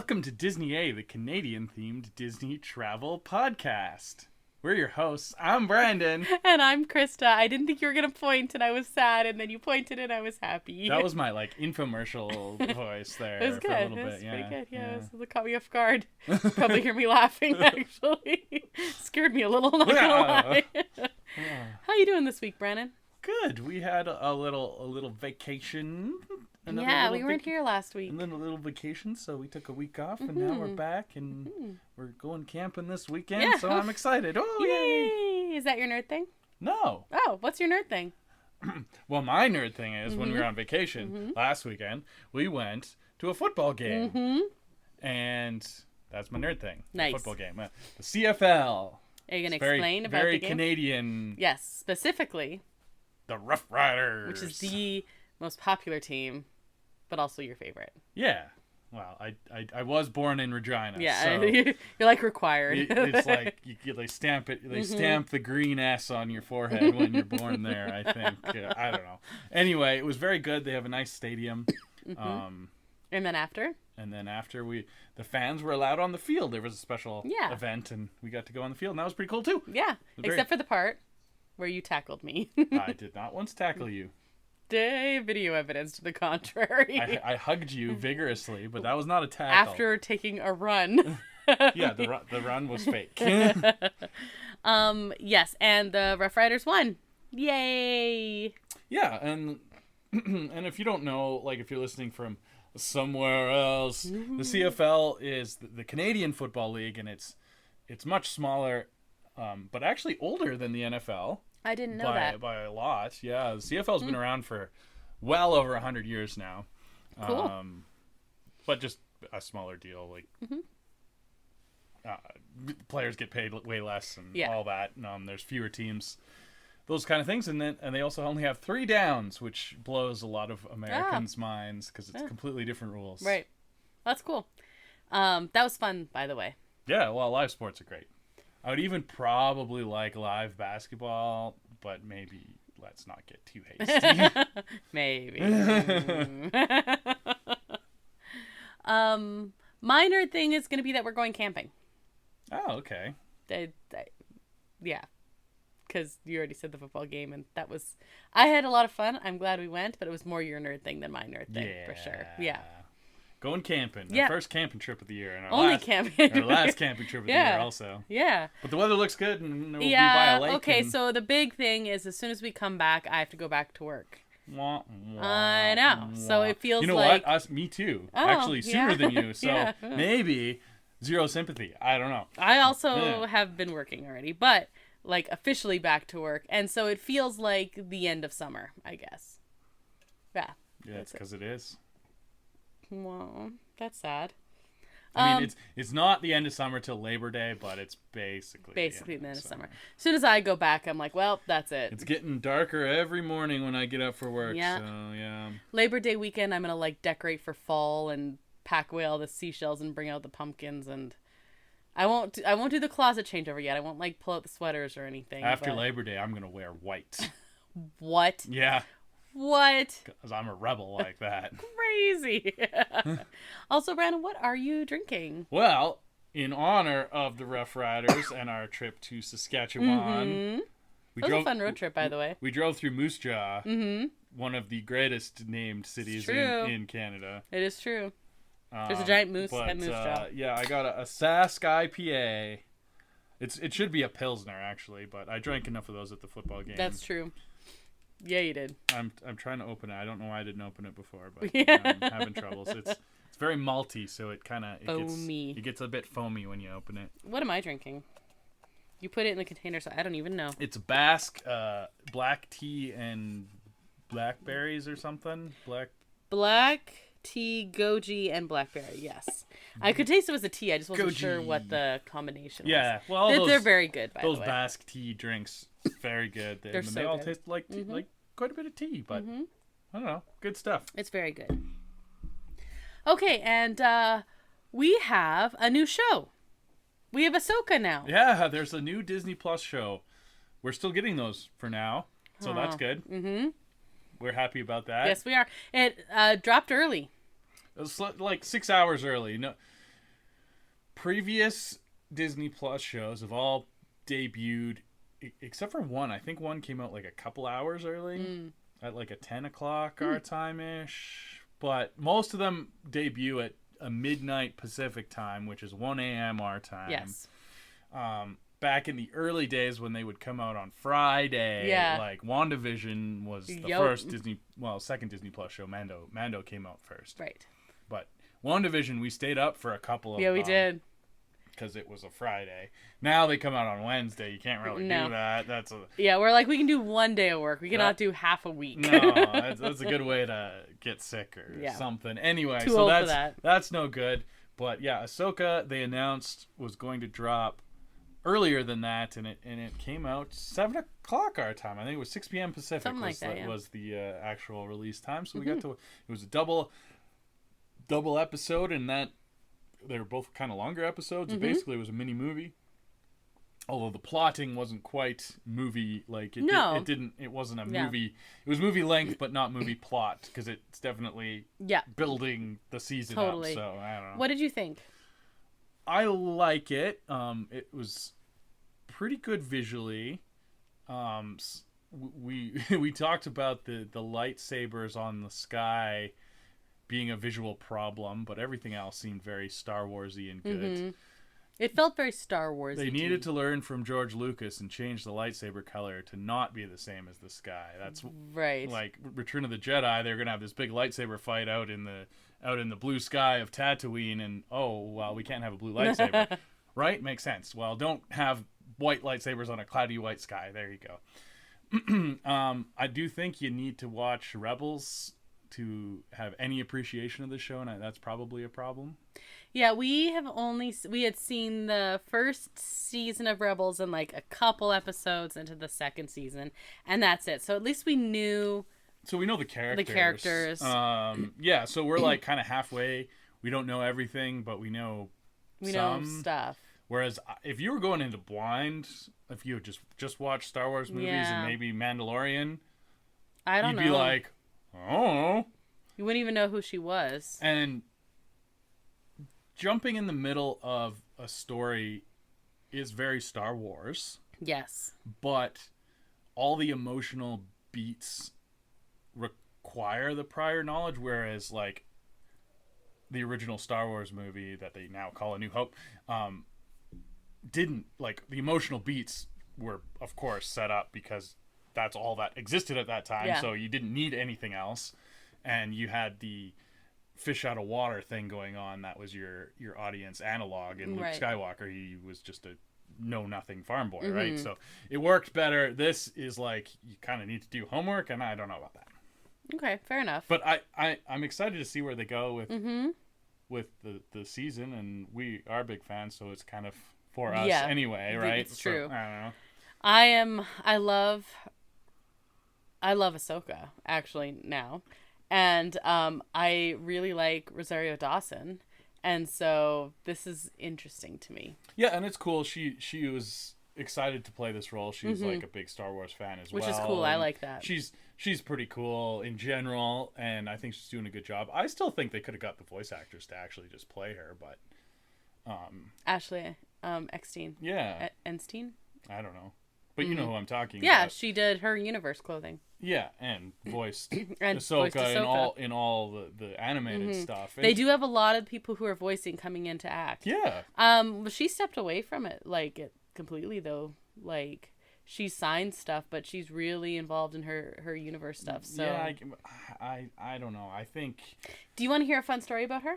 Welcome to Disney A, the Canadian-themed Disney travel podcast. We're your hosts. I'm Brandon. And I'm Krysta. I didn't think you were going to point, and I was sad, and then you pointed, and I was happy. That was my, infomercial voice there. It was good. For a little It was bit. pretty Yeah, good. yeah. It caught me off guard. Probably hear me laughing, actually. Scared me a little, not going to lie. How you doing this week, Brandon? Good. We had a little vacation. We weren't here last week. And then a little vacation, so we took a week off, and now we're back, and we're going camping this weekend, so I'm excited. Oh, yay! Is that your nerd thing? No. Oh, what's your nerd thing? Well, my nerd thing is when we were on vacation last weekend, we went to a football game. And that's my nerd thing. Nice. Football game. The CFL. Are you going to explain about very the game? Canadian. Yes, specifically. The Rough Riders. Which is the most popular team, but also your favorite. Yeah. Well, I was born in Regina. Yeah, so you're like required. it's like they stamp it. They stamp the green S on your forehead when you're born there. I think. I don't know. Anyway, it was very good. They have a nice stadium. And then after? And then after the fans were allowed on the field. There was a special event, and we got to go on the field, and that was pretty cool too. Yeah, except for the part where you tackled me. I did not once tackle you. Video evidence to the contrary. I hugged you vigorously, but that was not a tackle. After taking a run. Yeah, the run was fake. Yes, and the Rough Riders won. Yay! Yeah, and if you don't know, if you're listening from somewhere else, the CFL is the Canadian Football League, and it's much smaller, but actually older than the NFL. I didn't know that. By a lot, yeah. The CFL's been around for well over 100 years now. Cool. But just a smaller deal. Players get paid way less and all that. There's fewer teams. Those kind of things. And they also only have 3 downs, which blows a lot of Americans' minds because it's completely different rules. Right. That's cool. That was fun, by the way. Yeah, well, live sports are great. I would even probably like live basketball, but maybe let's not get too hasty. Maybe. My nerd thing is going to be that we're going camping. Oh, okay. Yeah. Because you already said the football game, and I had a lot of fun. I'm glad we went, but it was more your nerd thing than my nerd thing, for sure. Yeah. Going camping. Yeah. Our first camping trip of the year. And Only camping. Our last camping trip of the year also. Yeah. But the weather looks good, and we'll be by a lake. Okay, so the big thing is as soon as we come back, I have to go back to work. I know. So it feels like... You know what? Me too. Oh, actually, sooner than you. So Yeah. maybe zero sympathy. I don't know. I also have been working already, but officially back to work. And so it feels like the end of summer, I guess. Yeah. Yeah, it's because it is. Well, that's sad. I mean, it's not the end of summer till Labor Day, but it's basically the end of summer. As soon as I go back, I'm like, well, that's it. It's getting darker every morning when I get up for work. Yeah. So, yeah. Labor Day weekend, I'm going to decorate for fall and pack away all the seashells and bring out the pumpkins, and I won't do the closet changeover yet. I won't pull out the sweaters or anything. After Labor Day, I'm going to wear white. What? Yeah. What? Because I'm a rebel like that. Crazy. Also, Brandon, what are you drinking? Well, in honor of the Rough Riders and our trip to Saskatchewan, It was a fun road trip, by the way. We drove through Moose Jaw, one of the greatest named cities in Canada. It is true. There's a giant moose at Moose Jaw. Yeah, I got a Sask IPA. It should be a Pilsner, actually, but I drank enough of those at the football game. That's true. Yeah, you did. I'm trying to open it. I don't know why I didn't open it before, but I'm having trouble. So it's very malty, so it gets a bit foamy when you open it. What am I drinking? You put it in the container, so I don't even know. It's Basque black tea and blackberries or something. Black tea, goji, and blackberry. Yes, I could taste it was a tea. I just wasn't sure what the combination was. Yeah, well, they're very good. By the way, those Basque tea drinks, very good. They're so they all good. taste like quite a bit of tea, but I don't know, good stuff. It's very good. Okay, and we have a new show. We have Ahsokha now. Yeah, there's a new Disney Plus show. We're still getting those for now, so that's good. Mm-hmm. We're happy about that. Yes, we are. It dropped early. It was 6 hours early. No, previous Disney Plus shows have all debuted, except for one. I think one came out like a couple hours early, at like a 10 o'clock our time-ish. But most of them debut at a midnight Pacific time, which is 1 a.m. our time. Yes. Back in the early days when they would come out on Friday, like WandaVision was the first second Disney Plus show. Mando came out first. Right. But WandaVision, we stayed up for a couple of we did. Because it was a Friday. Now they come out on Wednesday. You can't really do that. We're like, we can do one day of work. We cannot do half a week. No, that's a good way to get sick or something. Anyway, Too old for that. That's no good. But yeah, Ahsokka, they announced, was going to drop earlier than that, and it came out 7 o'clock our time. I think it was 6 p.m. Pacific. Something like that, was the actual release time. So we got to. It was a double episode, and that they were both kind of longer episodes. Basically, it was a mini movie. Although the plotting wasn't quite movie like it. It wasn't a movie. It was movie length, but not movie plot, because it's definitely building the season up. So I don't know. What did you think? I like it. It was pretty good visually. We talked about the lightsabers on the sky being a visual problem, but everything else seemed very Star Warsy and good. It felt very Star Warsy. They needed to learn from George Lucas and change the lightsaber color to not be the same as the sky. That's right. Like Return of the Jedi, they're gonna have this big lightsaber fight out in the blue sky of Tatooine, and we can't have a blue lightsaber. Right? Makes sense. Well, don't have white lightsabers on a cloudy white sky. There you go. I do think you need to watch Rebels to have any appreciation of the show, and that's probably a problem. Yeah, we had seen the first season of Rebels and like a couple episodes into the second season, and that's it. So at least we knew. So we know the characters. So we're like kind of halfway. We don't know everything, but we know some stuff. Whereas if you were going into blind, if you just watched Star Wars movies and maybe Mandalorian, you'd be like, oh. You wouldn't even know who she was. And jumping in the middle of a story is very Star Wars. Yes. But all the emotional beats require the prior knowledge, whereas like the original Star Wars movie that they now call A New Hope didn't, like, the emotional beats were of course set up because that's all that existed at that time, so you didn't need anything else, and you had the fish out of water thing going on. That was your audience analog, and Luke Skywalker, he was just a know-nothing farm boy, right? So it worked better. This is like, you kind of need to do homework, and I don't know about that. Okay, fair enough. But I'm excited to see where they go with the season, and we are big fans, so it's kind of for us anyway, right? It's true. I don't know. I love Ahsokka actually now, and I really like Rosario Dawson, and so this is interesting to me. Yeah, and it's cool. She was excited to play this role. She's like a big Star Wars fan as well, which is cool. I like that. She's pretty cool in general, and I think she's doing a good job. I still think they could have got the voice actors to actually just play her, but Ashley Eckstein. Yeah. Enstein? I don't know. But you know who I'm talking about. Yeah, she did her universe clothing. Yeah, and voiced Ahsokka in all the animated stuff. And they do have a lot of people who are voicing coming in to act. Yeah. She stepped away from it completely though. Like, she signed stuff, but she's really involved in her universe stuff. So yeah, I don't know. I think. Do you want to hear a fun story about her?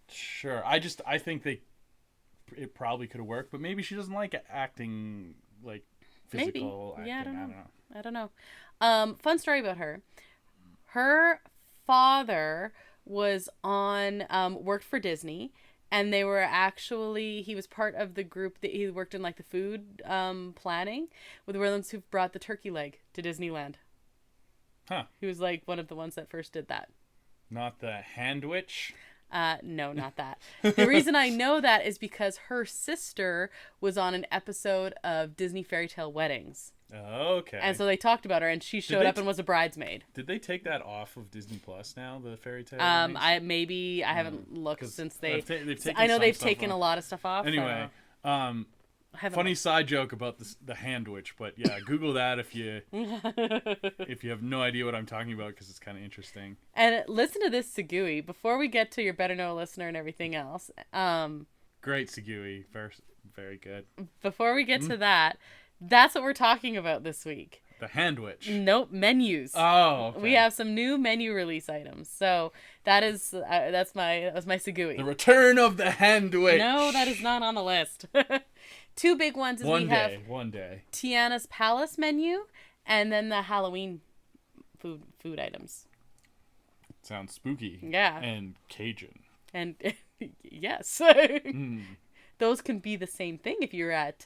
Sure. I think it probably could have worked, but maybe she doesn't like acting, like physical acting. Yeah, I don't know. Fun story about her. Her father was worked for Disney, and they were he was part of the group that he worked in, like the food planning with the ones who brought the turkey leg to Disneyland. Huh. He was like one of the ones that first did that. Not the hand witch? No, not that. The reason I know that is because her sister was on an episode of Disney Fairy Tale Weddings. Okay. And so they talked about her, and she showed up and was a bridesmaid. Did they take that off of Disney Plus now? The fairy tale. I haven't looked since they've taken I know they've stuff taken off. a lot of stuff off. Anyway, funny side joke about the handwich, but yeah, Google that if you have no idea what I'm talking about, because it's kind of interesting. And listen to this, Segui, before we get to your better know a listener and everything else. Great, Segui. Very good. Before we get to that, that's what we're talking about this week. The handwich. Nope, menus. Oh, okay. We have some new menu release items. So that's my Segui. The return of the handwich. No, that is not on the list. Two big ones is one have day. Tiana's Palace menu, and then the Halloween food items. Sounds spooky. Yeah. And Cajun. And yes. Those can be the same thing if you're at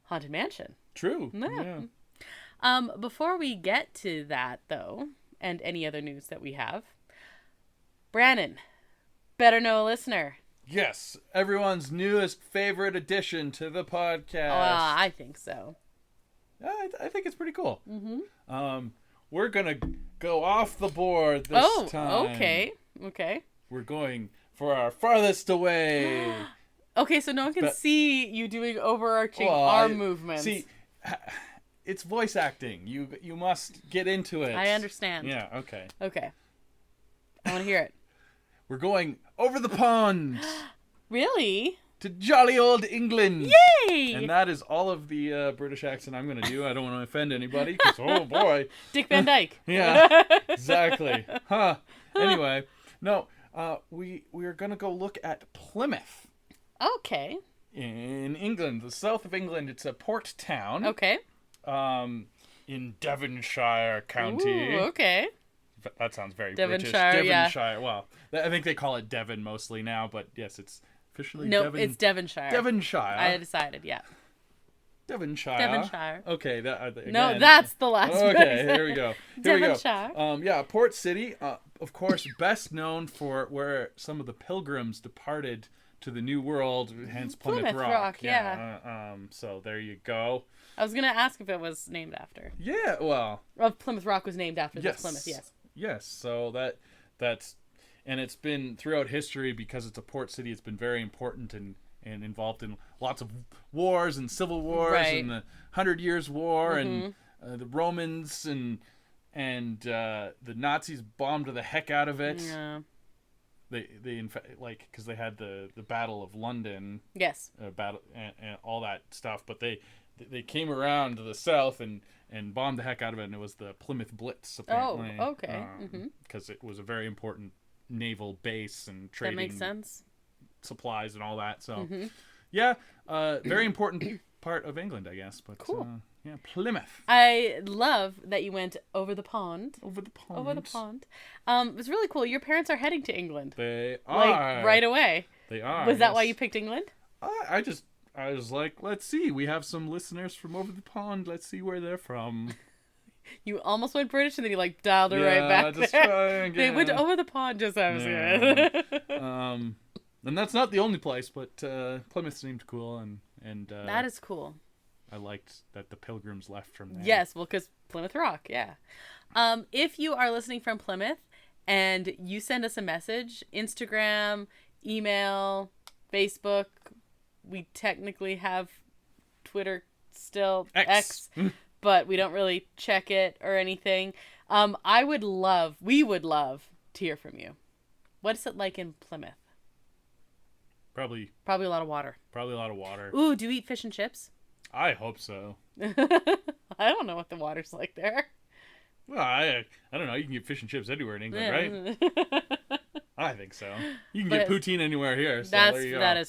Haunted Mansion. True. Yeah. Before we get to that, though, and any other news that we have, Brannon, better know a listener. Yes, everyone's newest favorite addition to the podcast. I think so. I think it's pretty cool. We're gonna go off the board this time. Oh, okay. We're going for our farthest away. Okay, so no one can see you doing overarching arm movements. See, it's voice acting. You must get into it. I understand. Yeah, okay. Okay. I want to hear it. We're going over the pond. Really? To jolly old England. Yay! And that is all of the British accent I'm going to do. I don't want to offend anybody, because, oh boy. Dick Van Dyke. Yeah, exactly. Huh. Anyway, no, we are going to go look at Plymouth. Okay. In England, the south of England. It's a port town. Okay. In Devonshire County. Ooh, okay. That sounds very Devonshire, British. yeah. Devonshire. Well, I think they call it Devon mostly now, but yes, it's officially Nope, it's Devonshire. Devonshire. I decided, yeah. Devonshire. Okay, again. No, that's the last one. Okay, here we go. Devonshire. Yeah, port city, of course, best known for where some of the pilgrims departed to the New World, hence Plymouth Rock. Yeah. So there you go. I was gonna ask if it was named after. Yeah, well. Plymouth Rock was named after this Plymouth, yes. Yes, so that's, and it's been throughout history, because it's a port city, it's been very important and involved in lots of wars and civil wars, and the 100 Years War, and the Romans and the Nazis bombed the heck out of it. Yeah. They in fact, like, because they had the Battle of London. Yes. Battle and all that stuff, but they came around to the south and bombed the heck out of it, and it was the Plymouth Blitz, apparently. Oh, okay. Because it was a very important naval base and trading. That makes sense. Supplies and all that. So, yeah, very important part of England, I guess. But cool. Yeah, Plymouth. I love that you went over the pond. Over the pond. It was really cool. Your parents are heading to England. They are. Like, right away. They are. Was that why you picked England? I was like, let's see. We have some listeners from over the pond. Let's see where they're from. You almost went British, and then you dialed it right back just there. Try again. They went over the pond just as I was here. And that's not the only place, but Plymouth seemed cool, and that is cool. I liked that the pilgrims left from there. Yes, well, because Plymouth Rock, yeah. If you are listening from Plymouth and you send us a message, Instagram, email, Facebook, we technically have Twitter still, X but we don't really check it or anything. We would love to hear from you. What's it like in Plymouth? Probably a lot of water. Ooh, do you eat fish and chips? I hope so. I don't know what the water's like there. Well, I don't know. You can get fish and chips anywhere in England, right? I think so. You can get poutine anywhere here. So that is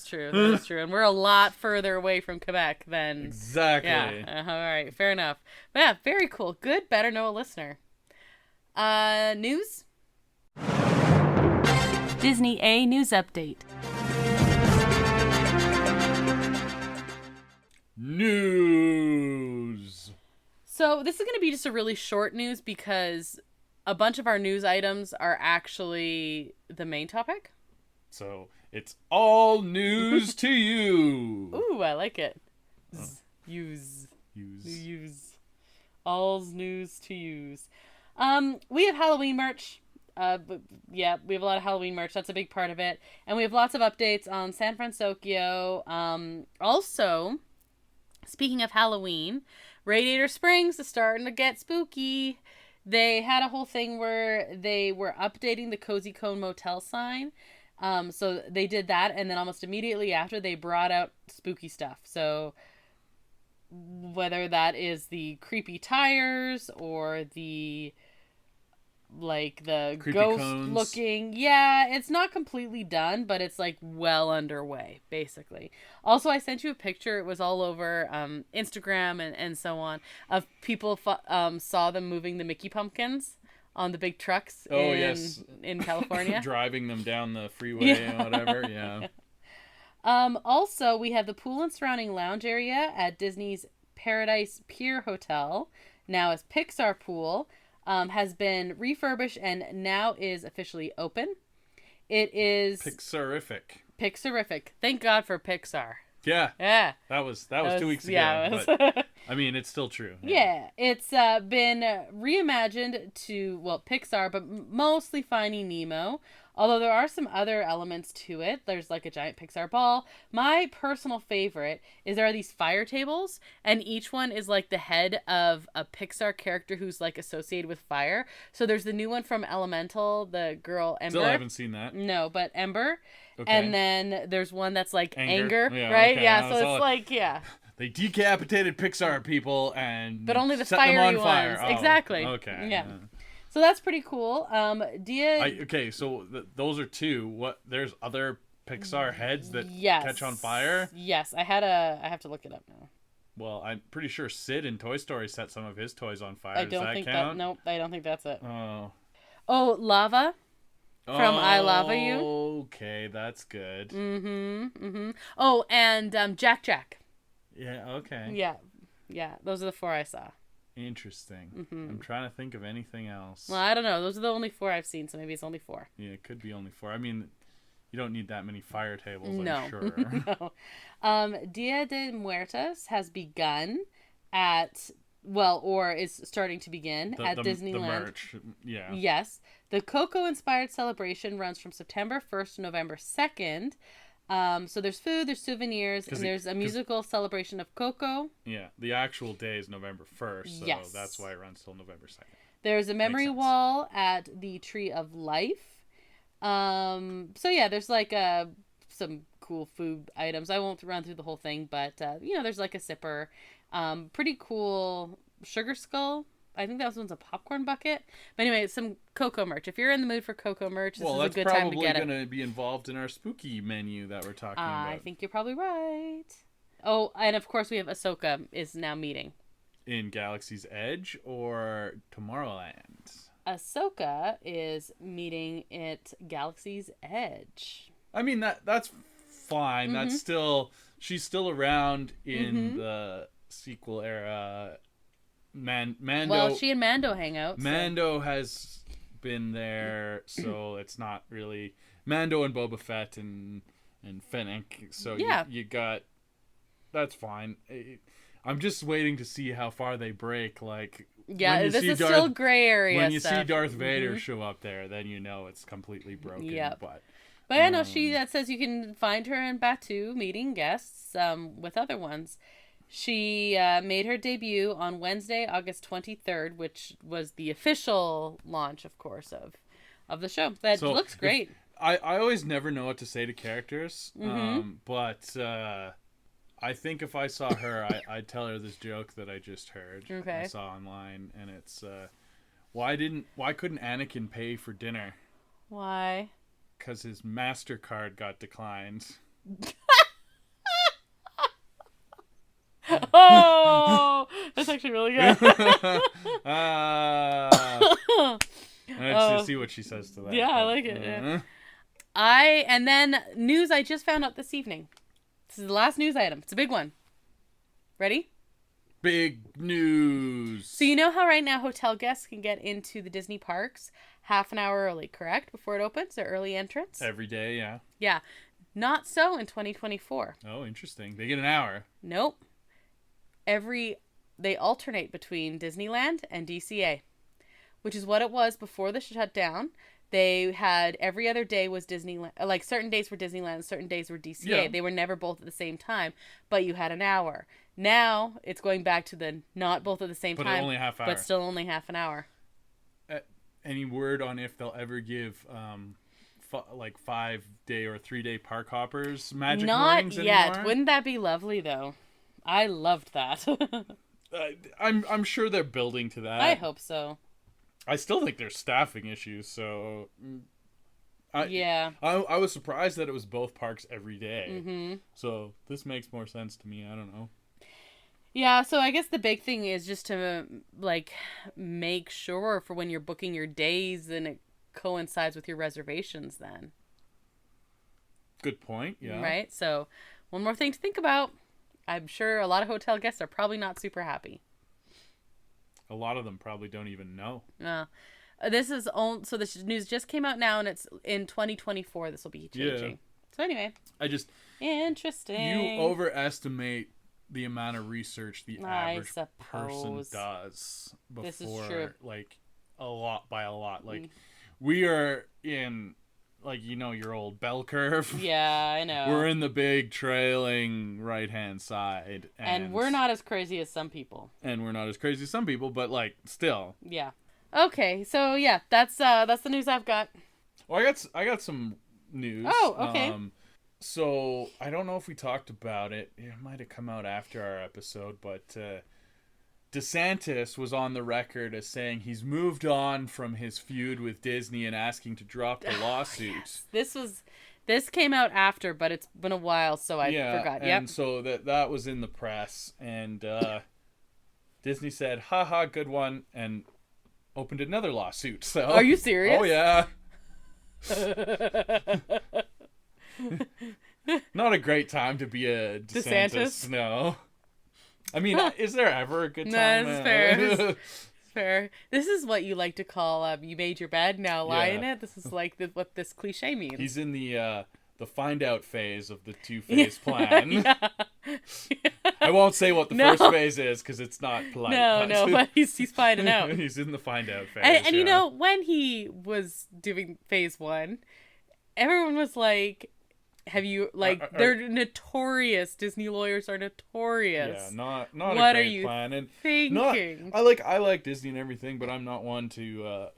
true. That is true. And we're a lot further away from Quebec than... Exactly. Yeah. All right. Fair enough. But yeah, very cool. Good. Better know a listener. News? Disney A News Update. News. So this is going to be just a really short news because a bunch of our news items are actually the main topic. So it's all news to you. Ooh, I like it. Oh. Use. All's news to use. We have Halloween merch. But yeah, we have a lot of Halloween merch. That's a big part of it. And we have lots of updates on San Francisco. Also, speaking of Halloween, Radiator Springs is starting to get spooky. They had a whole thing where they were updating the Cozy Cone Motel sign. So they did that, and then almost immediately after, they brought out spooky stuff. So whether that is the creepy tires or the creepy ghost cones looking, yeah, it's not completely done, but it's like well underway, basically. Also, I sent you a picture. It was all over Instagram and so on, of people saw them moving the Mickey pumpkins on the big trucks in California. Driving them down the freeway and whatever, yeah. Also, we have the pool and surrounding lounge area at Disney's Paradise Pier Hotel, now as Pixar Pool, has been refurbished and now is officially open. It is Pixarific. Thank God for Pixar. Yeah. Yeah. That was 2 weeks ago. Yeah, but, I mean, it's still true. Yeah. It's been reimagined to, Pixar, but mostly Finding Nemo. Although there are some other elements to it. There's like a giant Pixar ball. My personal favorite is there are these fire tables, and each one is like the head of a Pixar character who's like associated with fire. So there's the new one from Elemental, the girl Ember. Still haven't seen that. No, but Ember. Okay. And then there's one that's like Anger, yeah, right? Okay. Yeah, so it's like, yeah. They decapitated Pixar people and but only the set fiery them on fire. ones. Exactly. Okay. Yeah. So that's pretty cool. So those are two. There's other Pixar heads that catch on fire? Yes, I have to look it up now. Well, I'm pretty sure Sid in Toy Story set some of his toys on fire. Does that count? Nope, I don't think that's it. Oh, Lava from I Lava You. Okay, that's good. Mm-hmm. Oh, and Jack. Yeah, okay. Yeah, those are the 4 I saw. Interesting. Mm-hmm. I'm trying to think of anything else. Well, I don't know. Those are the only 4 I've seen, so maybe it's only 4. Yeah, it could be only 4. I mean, you don't need that many fire tables, I'm sure. No. Dia de Muertos has begun or is starting to begin at Disneyland. The merch, yeah. Yes. The Coco-inspired celebration runs from September 1st to November 2nd. So there's food, there's souvenirs, and there's a musical celebration of Coco. Yeah, the actual day is November 1st, so that's why it runs till November 2nd. There's a memory wall at the Tree of Life. So yeah, there's like some cool food items. I won't run through the whole thing, but there's like a sipper. Pretty cool sugar skull. I think that one's a popcorn bucket. But anyway, some Coco merch. If you're in the mood for Coco merch, this is a good time to get it. Well, that's probably going to be involved in our spooky menu that we're talking about. I think you're probably right. Oh, and of course we have Ahsokha is now meeting. In Galaxy's Edge or Tomorrowland? Ahsokha is meeting at Galaxy's Edge. I mean, that's fine. Mm-hmm. She's still around in the sequel era. Mando. Well, she and Mando hang out. Mando has been there, so it's not really Mando and Boba Fett and Fennec. So you got that's fine. I'm just waiting to see how far they break. Like this is still gray area. When you see Darth Vader show up there, then you know it's completely broken. Yep. But I know that says you can find her in Batuu meeting guests with other ones. She made her debut on Wednesday, August 23rd, which was the official launch, of course, of the show. That looks great. I always never know what to say to characters, but I think if I saw her, I'd tell her this joke that I just heard. Okay. I saw online, and it's why couldn't Anakin pay for dinner? Why? Because his MasterCard got declined. Oh, that's actually really good. Let's see what she says to that. Yeah, I like it. Yeah. And then news I just found out this evening. This is the last news item. It's a big one. Ready? Big news. So you know how right now hotel guests can get into the Disney parks half an hour early, correct? Before it opens, their early entrance? Every day, yeah. Yeah. Not so in 2024. Oh, interesting. They get an hour. Nope. Every they alternate between Disneyland and DCA, which is what it was before the shutdown. They had every other day was Disneyland, like certain days were Disneyland, certain days were DCA. Yeah. They were never both at the same time, but you had an hour. Now it's going back to the not both at the same But time, only half hour. but still only half an hour. Any word on if they'll ever give 5-day or 3-day park hoppers magic rings Not yet. anymore? Wouldn't that be lovely though? I loved that. I'm sure they're building to that. I hope so. I still think there's staffing issues, so Yeah. I was surprised that it was both parks every day. Mm-hmm. So this makes more sense to me. I don't know. Yeah, so I guess the big thing is just to like make sure for when you're booking your days and it coincides with your reservations then. Good point. Yeah. Right? So one more thing to think about. I'm sure a lot of hotel guests are probably not super happy. A lot of them probably don't even know. This is so this news just came out now and it's in 2024 this will be changing. Yeah. So anyway. Interesting. You overestimate the amount of research the average person does before, this is true. Like a lot by a lot. Like we are in, like, you know, your old bell curve. Yeah, I know. We're in the big trailing right hand side, and we're not as crazy as some people. But like still. Yeah. Okay, so yeah, that's the news I've got. Well, I got some news. Oh, okay. So I don't know if we talked about it. It might have come out after our episode, but DeSantis was on the record as saying he's moved on from his feud with Disney and asking to drop the lawsuit. Yes. This came out after, but it's been a while, so I forgot. Yep. And so that was in the press, and Disney said, "Haha, good one," and opened another lawsuit. So are you serious? Oh yeah. Not a great time to be a DeSantis. No. I mean, is there ever a good time? No, it's fair. It's fair. This is what you like to call you made your bed, now lie in it. This is like what this cliche means. He's in the find out phase of the 2-phase plan. Yeah. I won't say what the first phase is because it's not polite. No, but he's finding out. He's in the find out phase. And you know, when he was doing phase 1, everyone was like, have you, like, they're notorious. Disney lawyers are notorious. Yeah, not what a are great you plan. And thinking? I like Disney and everything, but I'm not one to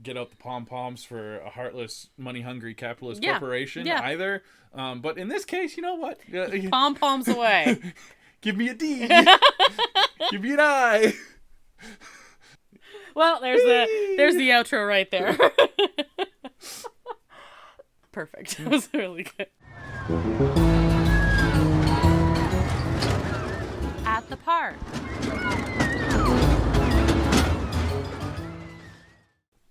get out the pom-poms for a heartless, money-hungry capitalist corporation either. But in this case, you know what? Pom-poms away. Give me a D. Give me an I. Well, there's the outro right there. Perfect. That was really good. At the park.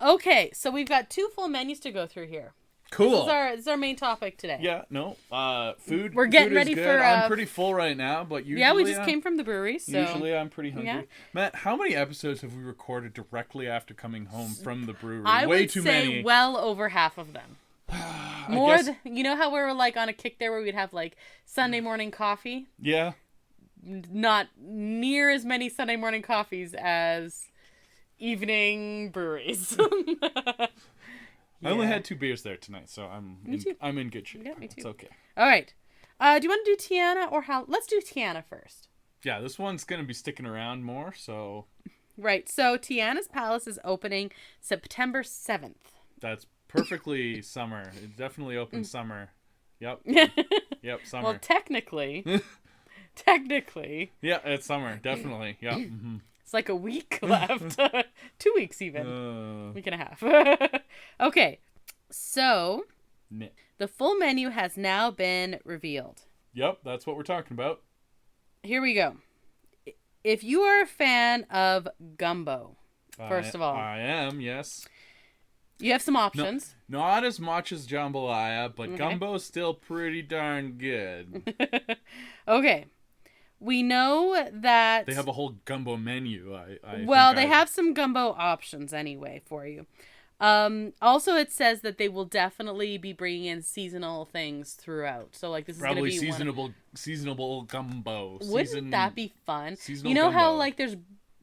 Okay, so we've got 2 full menus to go through here. Cool. This is our main topic today. Yeah, no. Food. We're getting food ready is good. for. I'm pretty full right now, but usually. Yeah, we just came from the brewery, so. Usually I'm pretty hungry. Yeah. Matt, how many episodes have we recorded directly after coming home from the brewery? I Way would too say many. well over half of them. You know how we were like on a kick there where we'd have like Sunday morning coffee? Yeah. Not near as many Sunday morning coffees as evening breweries. I only had 2 beers there tonight, so I'm in good shape. Yeah, me too. It's okay. All right. Do you want to do Tiana or how? Let's do Tiana first. Yeah, this one's going to be sticking around more, so. Right. So Tiana's Palace is opening September 7th. That's perfectly summer. It definitely open summer. Yep. Yep, summer. Well, technically. Yeah, it's summer. Definitely. Yeah. Mm-hmm. It's like a week left. 2 weeks even. Week and a half. Okay. So, the full menu has now been revealed. Yep, that's what we're talking about. Here we go. If you are a fan of gumbo, first of all. I am, yes. You have some options. No, not as much as jambalaya, but gumbo's still pretty darn good. Okay. We know that... They have a whole gumbo menu. They have some gumbo options anyway for you. Also, it says that they will definitely be bringing in seasonal things throughout. So, like, this is Probably going to be seasonable gumbo. Wouldn't that be fun? Seasonal You know gumbo. how, like, there's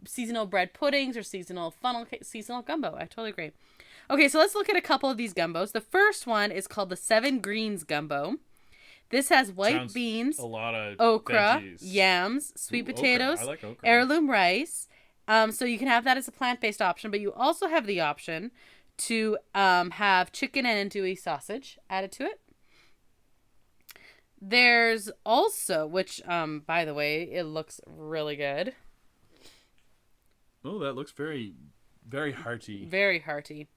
seasonal bread puddings or seasonal seasonal gumbo. I totally agree. Okay, so let's look at a couple of these gumbos. The first one is called the Seven Greens Gumbo. This has white beans, a lot of okra, veggies. Yams, sweet potatoes, okra. I like okra. heirloom rice. So you can have that as a plant-based option, but you also have the option to have chicken and andouille sausage added to it. There's also, which, by the way, it looks really good. Oh, that looks very, very hearty. Very hearty.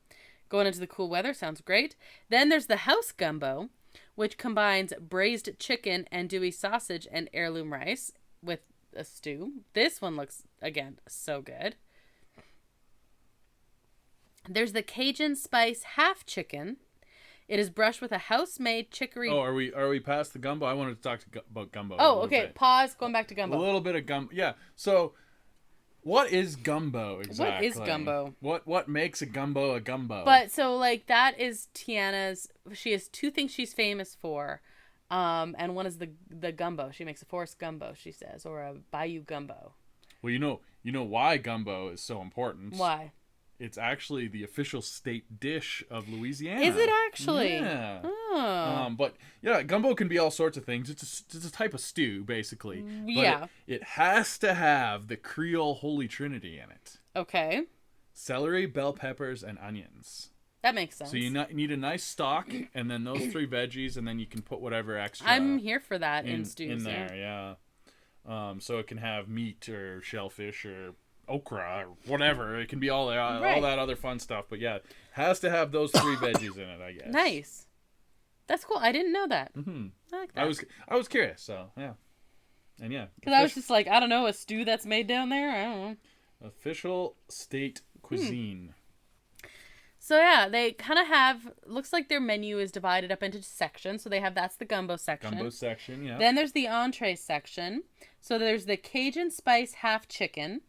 Going into the cool weather sounds great. Then there's the house gumbo, which combines braised chicken, andouille sausage, and heirloom rice with a stew. This one looks, again, so good. There's the Cajun spice half chicken. It is brushed with a house-made chicory. Oh, are we past the gumbo? I wanted to talk about gumbo. Oh, okay. Bit. Pause. Going back to gumbo. A little bit of gumbo. Yeah. So, what is gumbo exactly? What is gumbo? What makes a gumbo a gumbo? But so like that is Tiana's. She has two things she's famous for, and one is the gumbo. She makes a forest gumbo, she says, or a bayou gumbo. Well, you know why gumbo is so important. Why? It's actually the official state dish of Louisiana. Is it actually? Yeah. Oh. But yeah, gumbo can be all sorts of things. It's a type of stew, basically. Yeah. But it has to have the Creole Holy Trinity in it. Okay. Celery, bell peppers, and onions. That makes sense. So you need a nice stock, and then those three veggies, and then you can put whatever extra. I'm here for that in stews. In there, yeah. So it can have meat or shellfish or okra or whatever. It can be all that other fun stuff. But yeah, has to have those three veggies in it, I guess. Nice. That's cool. I didn't know that. Mm-hmm. I like that. I was curious, so yeah. And yeah. Because I was just like, I don't know, a stew that's made down there? I don't know. Official state cuisine. So yeah, they kind of have, looks like their menu is divided up into sections. So that's the gumbo section. Gumbo section, yeah. Then there's the entree section. So there's the Cajun spice half chicken.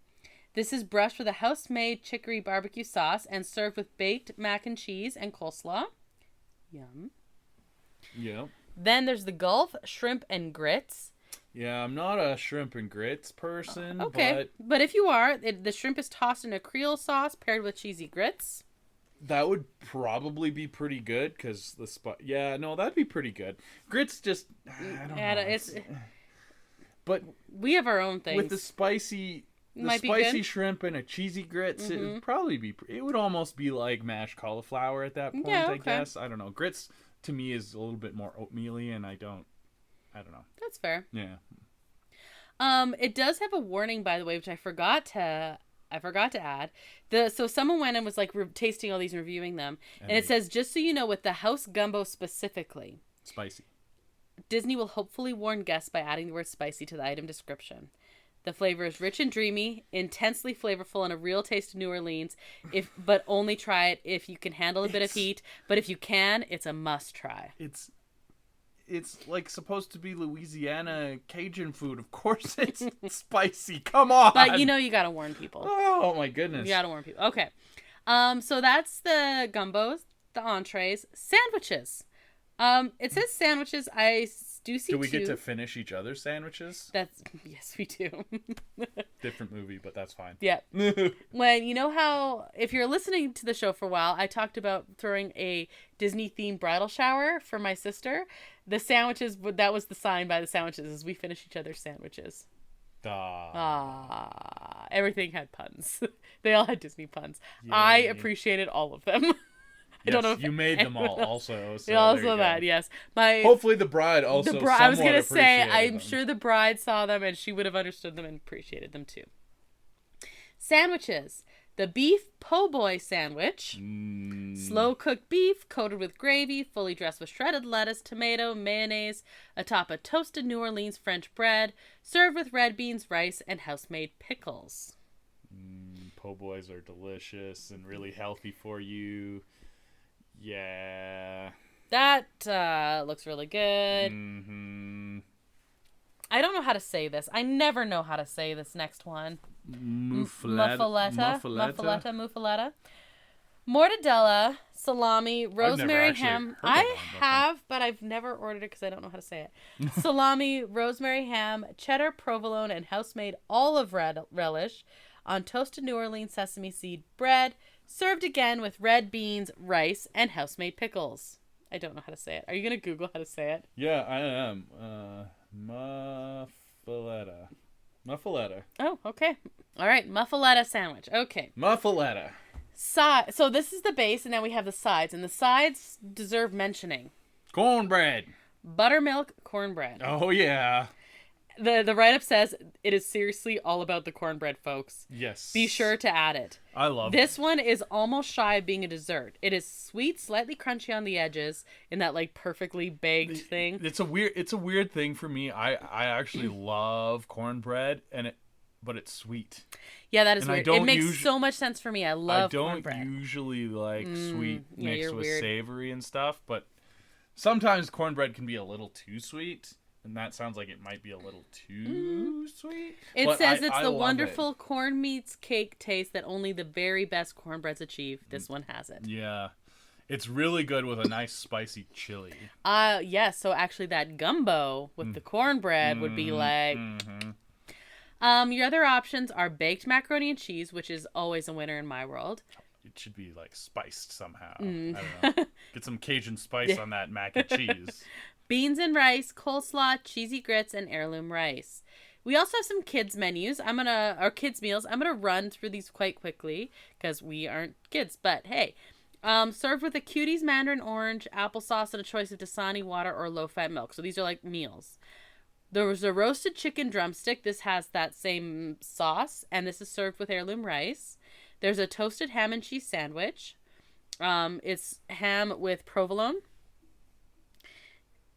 This is brushed with a house-made chicory barbecue sauce and served with baked mac and cheese and coleslaw. Yum. Yeah. Then there's the Gulf shrimp and grits. Yeah, I'm not a shrimp and grits person. Okay, but if you are, the shrimp is tossed in a Creole sauce paired with cheesy grits. That would probably be pretty good because that'd be pretty good. Grits just, I don't know. But we have our own things. With the spicy shrimp and a cheesy grits, it would probably be. It would almost be like mashed cauliflower at that point. Yeah, okay. I guess I don't know. Grits to me is a little bit more oatmeally, and I don't know. That's fair. Yeah. It does have a warning, by the way, which I forgot to add. So someone went and was like tasting all these and reviewing them, and it says, just so you know, with the house gumbo specifically, spicy. Disney will hopefully warn guests by adding the word spicy to the item description. The flavor is rich and dreamy, intensely flavorful, and a real taste of New Orleans. But only try it if you can handle a bit of heat. But if you can, it's a must try. It's like supposed to be Louisiana Cajun food. Of course it's spicy. Come on. But you gotta warn people. Oh my goodness. You gotta warn people. Okay. So that's the gumbos, the entrees, sandwiches. It says sandwiches. I do see. Do we get to finish each other's sandwiches? Yes, we do. Different movie, but that's fine. Yeah. When you know how, if you're listening to the show for a while, I talked about throwing a Disney themed bridal shower for my sister. The sandwiches, that was the sign by the sandwiches, is we finish each other's sandwiches. Everything had puns. They all had Disney puns. Yay. I appreciated all of them. I don't know if you made them all also. So also that, yes. Hopefully the bride also I was going to say, I'm sure the bride saw them and she would have understood them and appreciated them too. Sandwiches. The beef po' boy sandwich. Slow-cooked beef coated with gravy, fully dressed with shredded lettuce, tomato, mayonnaise, atop a toasted New Orleans French bread, served with red beans, rice, and house-made pickles. Po' boys are delicious and really healthy for you. Yeah. That looks really good. Mm-hmm. I don't know how to say this. I never know how to say this next one. Muffaletta. Mortadella, salami, rosemary actually ham. heard of I that before. have, but I've never ordered it because I don't know how to say it. Salami, rosemary ham, cheddar, provolone, and house-made olive relish on toasted New Orleans sesame seed bread, served again with red beans, rice, and house-made pickles. I don't know how to say it. Are you going to Google how to say it? Yeah, I am. Muffaletta. Muffaletta. Oh, okay. All right, muffaletta sandwich. Okay. Muffaletta. So this is the base, and then we have the sides, and the sides deserve mentioning. Cornbread. Buttermilk cornbread. Oh, yeah. The write-up says it is seriously all about the cornbread, folks. Yes. Be sure to add it. I love This one is almost shy of being a dessert. It is sweet, slightly crunchy on the edges, in that like perfectly baked thing. It's a weird thing for me. I actually love cornbread, but it's sweet. Yeah, that is And weird. It makes so much sense for me. I love cornbread. I don't usually like sweet yeah, mixed you're with weird. savory and stuff, but sometimes cornbread can be a little too sweet. And that sounds like it might be a little too sweet. It but says it's I the love wonderful corn meets cake taste that only the very best cornbreads achieve. This one has it. Yeah. It's really good with a nice spicy chili. Yes, so actually that gumbo with the cornbread would be like... your other options are baked macaroni and cheese, which is always a winner in my world. It should be like spiced somehow. I don't know. Get some Cajun spice on that mac and cheese. Beans and rice, coleslaw, cheesy grits, and heirloom rice. We also have some kids menus. Or kids meals. I'm gonna run through these quite quickly because we aren't kids. But hey, served with a Cuties mandarin orange, applesauce, and a choice of Dasani water or low-fat milk. So these are like meals. There was a roasted chicken drumstick. This has that same sauce, and this is served with heirloom rice. There's a toasted ham and cheese sandwich. It's ham with provolone.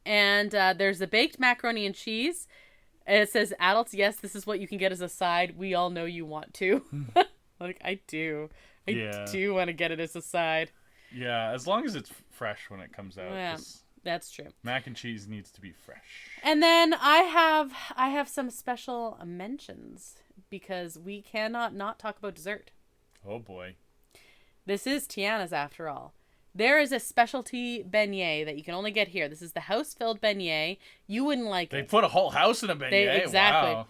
And there's the baked macaroni and cheese. And it says, adults, yes, this is what you can get as a side. We all know you want to. Like, I do. I do want to get it as a side. Yeah, as long as it's fresh when it comes out. Yeah, that's true. Mac and cheese needs to be fresh. And then I have some special mentions because we cannot not talk about dessert. Oh, boy. This is Tiana's after all. There is a specialty beignet that you can only get here. This is the house-filled beignet. You wouldn't like it. They put a whole house in a beignet? Exactly. Wow.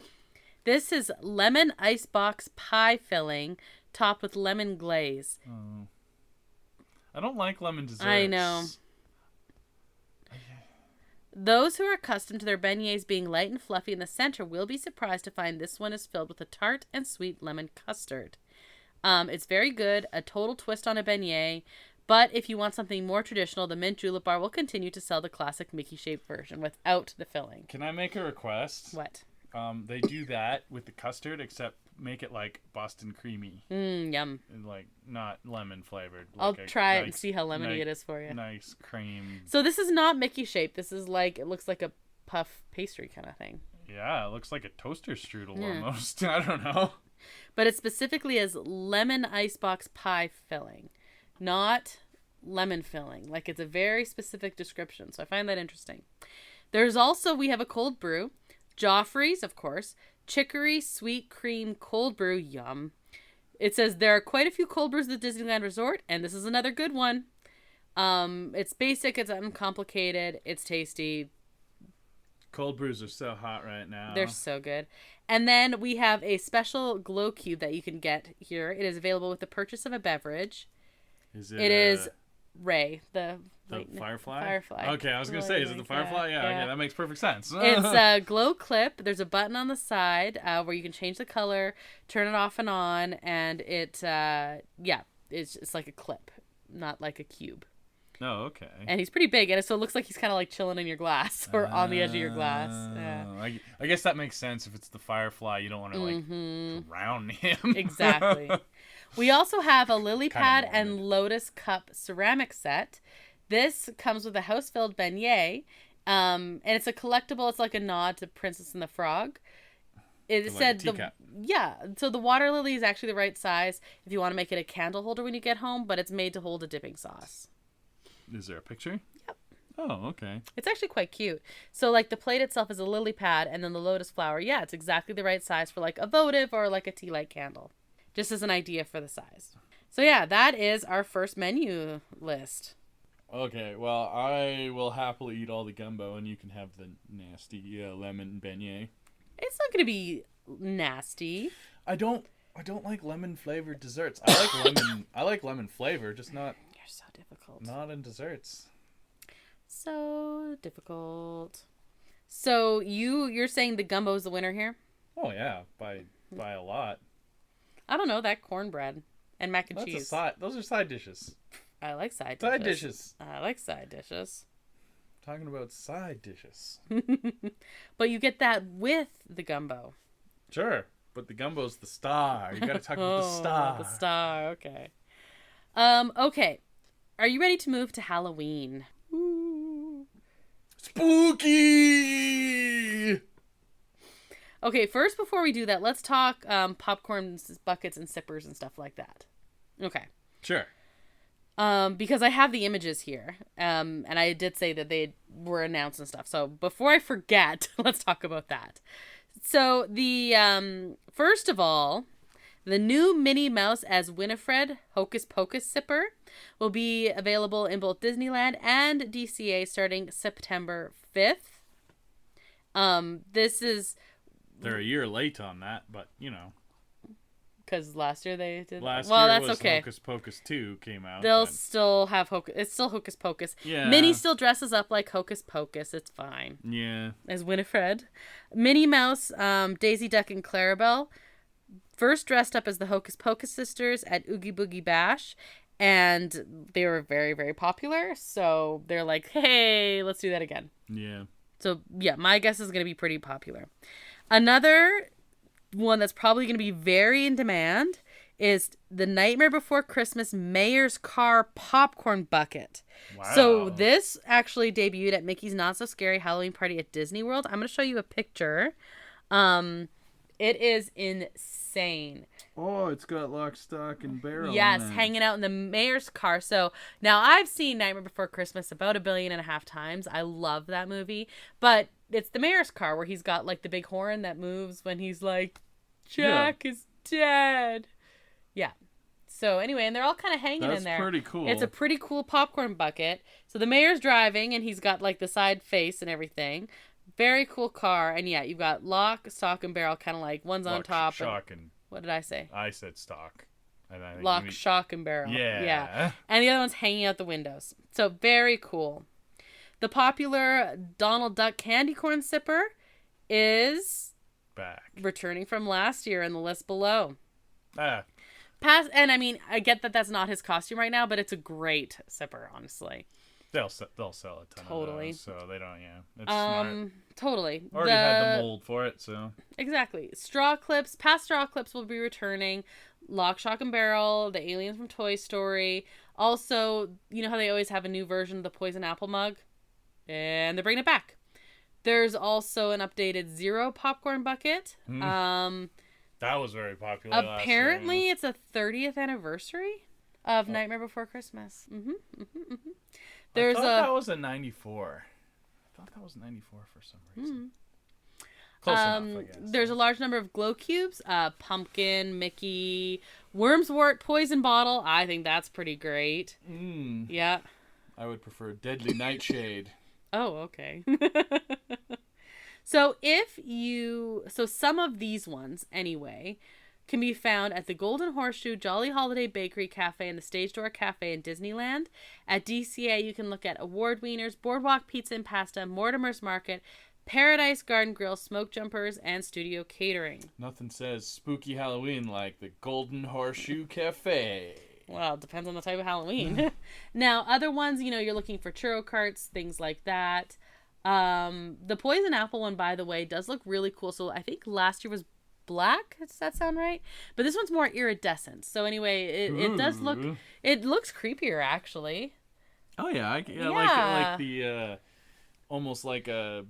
This is lemon icebox pie filling topped with lemon glaze. Oh. I don't like lemon desserts. I know. Those who are accustomed to their beignets being light and fluffy in the center will be surprised to find this one is filled with a tart and sweet lemon custard. It's very good, a total twist on a beignet. But if you want something more traditional, the mint julep bar will continue to sell the classic Mickey-shaped version without the filling. Can I make a request? What? They do that with the custard, except make it like Boston creamy. Yum. And like not lemon flavored. I'll Like try it and see how lemony it is for you. Nice cream. So this is not Mickey-shaped. This is like, it looks like a puff pastry kind of thing. Yeah, it looks like a toaster strudel almost. I don't know. But it specifically is lemon icebox pie filling. Not lemon filling. Like, it's a very specific description. So I find that interesting. There's also, we have a cold brew. Joffrey's, of course. Chicory sweet cream cold brew. Yum. It says there are quite a few cold brews at the Disneyland Resort. And this is another good one. It's basic. It's uncomplicated. It's tasty. Cold brews are so hot right now. They're so good. And then we have a special glow cube that you can get here. It is available with the purchase of a beverage. It is Ray, the Firefly? Firefly. Okay, I was going to say, is it the Firefly? Yeah, okay, that makes perfect sense. It's a glow clip. There's a button on the side where you can change the color, turn it off and on, and it's like a clip, not like a cube. Oh, okay. And he's pretty big, and so it looks like he's kind of like chilling in your glass or on the edge of your glass. Yeah. I guess that makes sense. If it's the Firefly, you don't want to like drown him. Exactly. We also have a lily pad and lotus cup ceramic set. This comes with a house-filled beignet, and it's a collectible. It's like a nod to Princess and the Frog. It said so the water lily is actually the right size if you want to make it a candle holder when you get home, but it's made to hold a dipping sauce. Is there a picture? Yep. Oh, okay. It's actually quite cute. So like the plate itself is a lily pad, and then the lotus flower. Yeah, it's exactly the right size for like a votive or like a tea light candle. Just as an idea for the size. So yeah, that is our first menu list. Okay, well, I will happily eat all the gumbo, and you can have the nasty lemon beignet. It's not gonna be nasty. I don't like lemon flavored desserts. I like lemon flavor, just not You're so difficult. not in desserts. So difficult. So you're saying the gumbo's the winner here? Oh yeah, by a lot. I don't know, that cornbread and mac and That's cheese. those are side dishes. I like side dishes. Side dishes. I like side dishes. Talking about side dishes. But you get that with the gumbo. Sure, but the gumbo's the star. You gotta talk about the star. The star, okay. Okay. Are you ready to move to Halloween? Ooh. Spooky! Okay, first before we do that, let's talk popcorn buckets and sippers and stuff like that. Okay. Sure. Because I have the images here, and I did say that they were announced and stuff. So before I forget, let's talk about that. So the first of all, the new Minnie Mouse as Winifred Hocus Pocus sipper will be available in both Disneyland and DCA starting September 5th. This is... They're a year late on that, but you know. Because last year they did. Last well, year that's was okay. Hocus Pocus 2 came out. They'll but... still have Hocus. It's still Hocus Pocus. Yeah. Minnie still dresses up like Hocus Pocus. It's fine. Yeah. As Winifred. Minnie Mouse, Daisy Duck, and Clarabelle first dressed up as the Hocus Pocus sisters at Oogie Boogie Bash. And they were very, very popular. So they're like, hey, let's do that again. Yeah. So, yeah, my guess is going to be pretty popular. Another one that's probably going to be very in demand is the Nightmare Before Christmas Mayor's Car Popcorn Bucket. Wow. So this actually debuted at Mickey's Not So Scary Halloween Party at Disney World. I'm going to show you a picture. It is insane. Oh, it's got lock, stock, and barrel. Yes, hanging out in the mayor's car. So now I've seen Nightmare Before Christmas about 1.5 billion times. I love that movie. But it's the mayor's car where he's got like the big horn that moves when he's like, Jack is dead. Yeah. So anyway, and they're all kind of hanging in there. That's pretty cool. It's a pretty cool popcorn bucket. So the mayor's driving and he's got like the side face and everything. Very cool car. And yeah, you've got lock, stock, and barrel, kind of like one's on top. Shock, and what did I say? I said stock. And I think Lock, shock, and barrel. Yeah. Yeah. And the other one's hanging out the windows. So very cool. The popular Donald Duck candy corn sipper is back. Returning from last year in the list below. And I mean, I get that that's not his costume right now, but it's a great sipper, honestly. They'll sell a ton Totally. of those, so they don't, It's smart. Totally. Already had the mold for it, so. Exactly. Past straw clips will be returning. Lock, Shock, and Barrel, the aliens from Toy Story. Also, you know how they always have a new version of the Poison Apple mug? And they're bringing it back. There's also an updated Zero popcorn bucket. That was very popular apparently, last year. it's a 30th anniversary of Nightmare Before Christmas. I thought that was a 94. I thought that was 94 for some reason. Close enough, I guess. There's a large number of glow cubes. Pumpkin, Mickey, Wormswort, Poison Bottle. I think that's pretty great. Yeah. I would prefer Deadly Nightshade. Oh, okay. So some of these ones, anyway, can be found at the Golden Horseshoe, Jolly Holiday Bakery Cafe, and the Stage Door Cafe in Disneyland. At DCA, you can look at Award Wieners, Boardwalk Pizza and Pasta, Mortimer's Market, Paradise Garden Grill, Smoke Jumpers, and Studio Catering. Nothing says spooky Halloween like the Golden Horseshoe Cafe. Well, it depends on the type of Halloween. Now, other ones, you're looking for churro carts, things like that. The Poison Apple one, by the way, does look really cool. So I think last year was black. Does that sound right? But this one's more iridescent. So anyway, it does look. It looks creepier, actually. Oh yeah, like the almost like a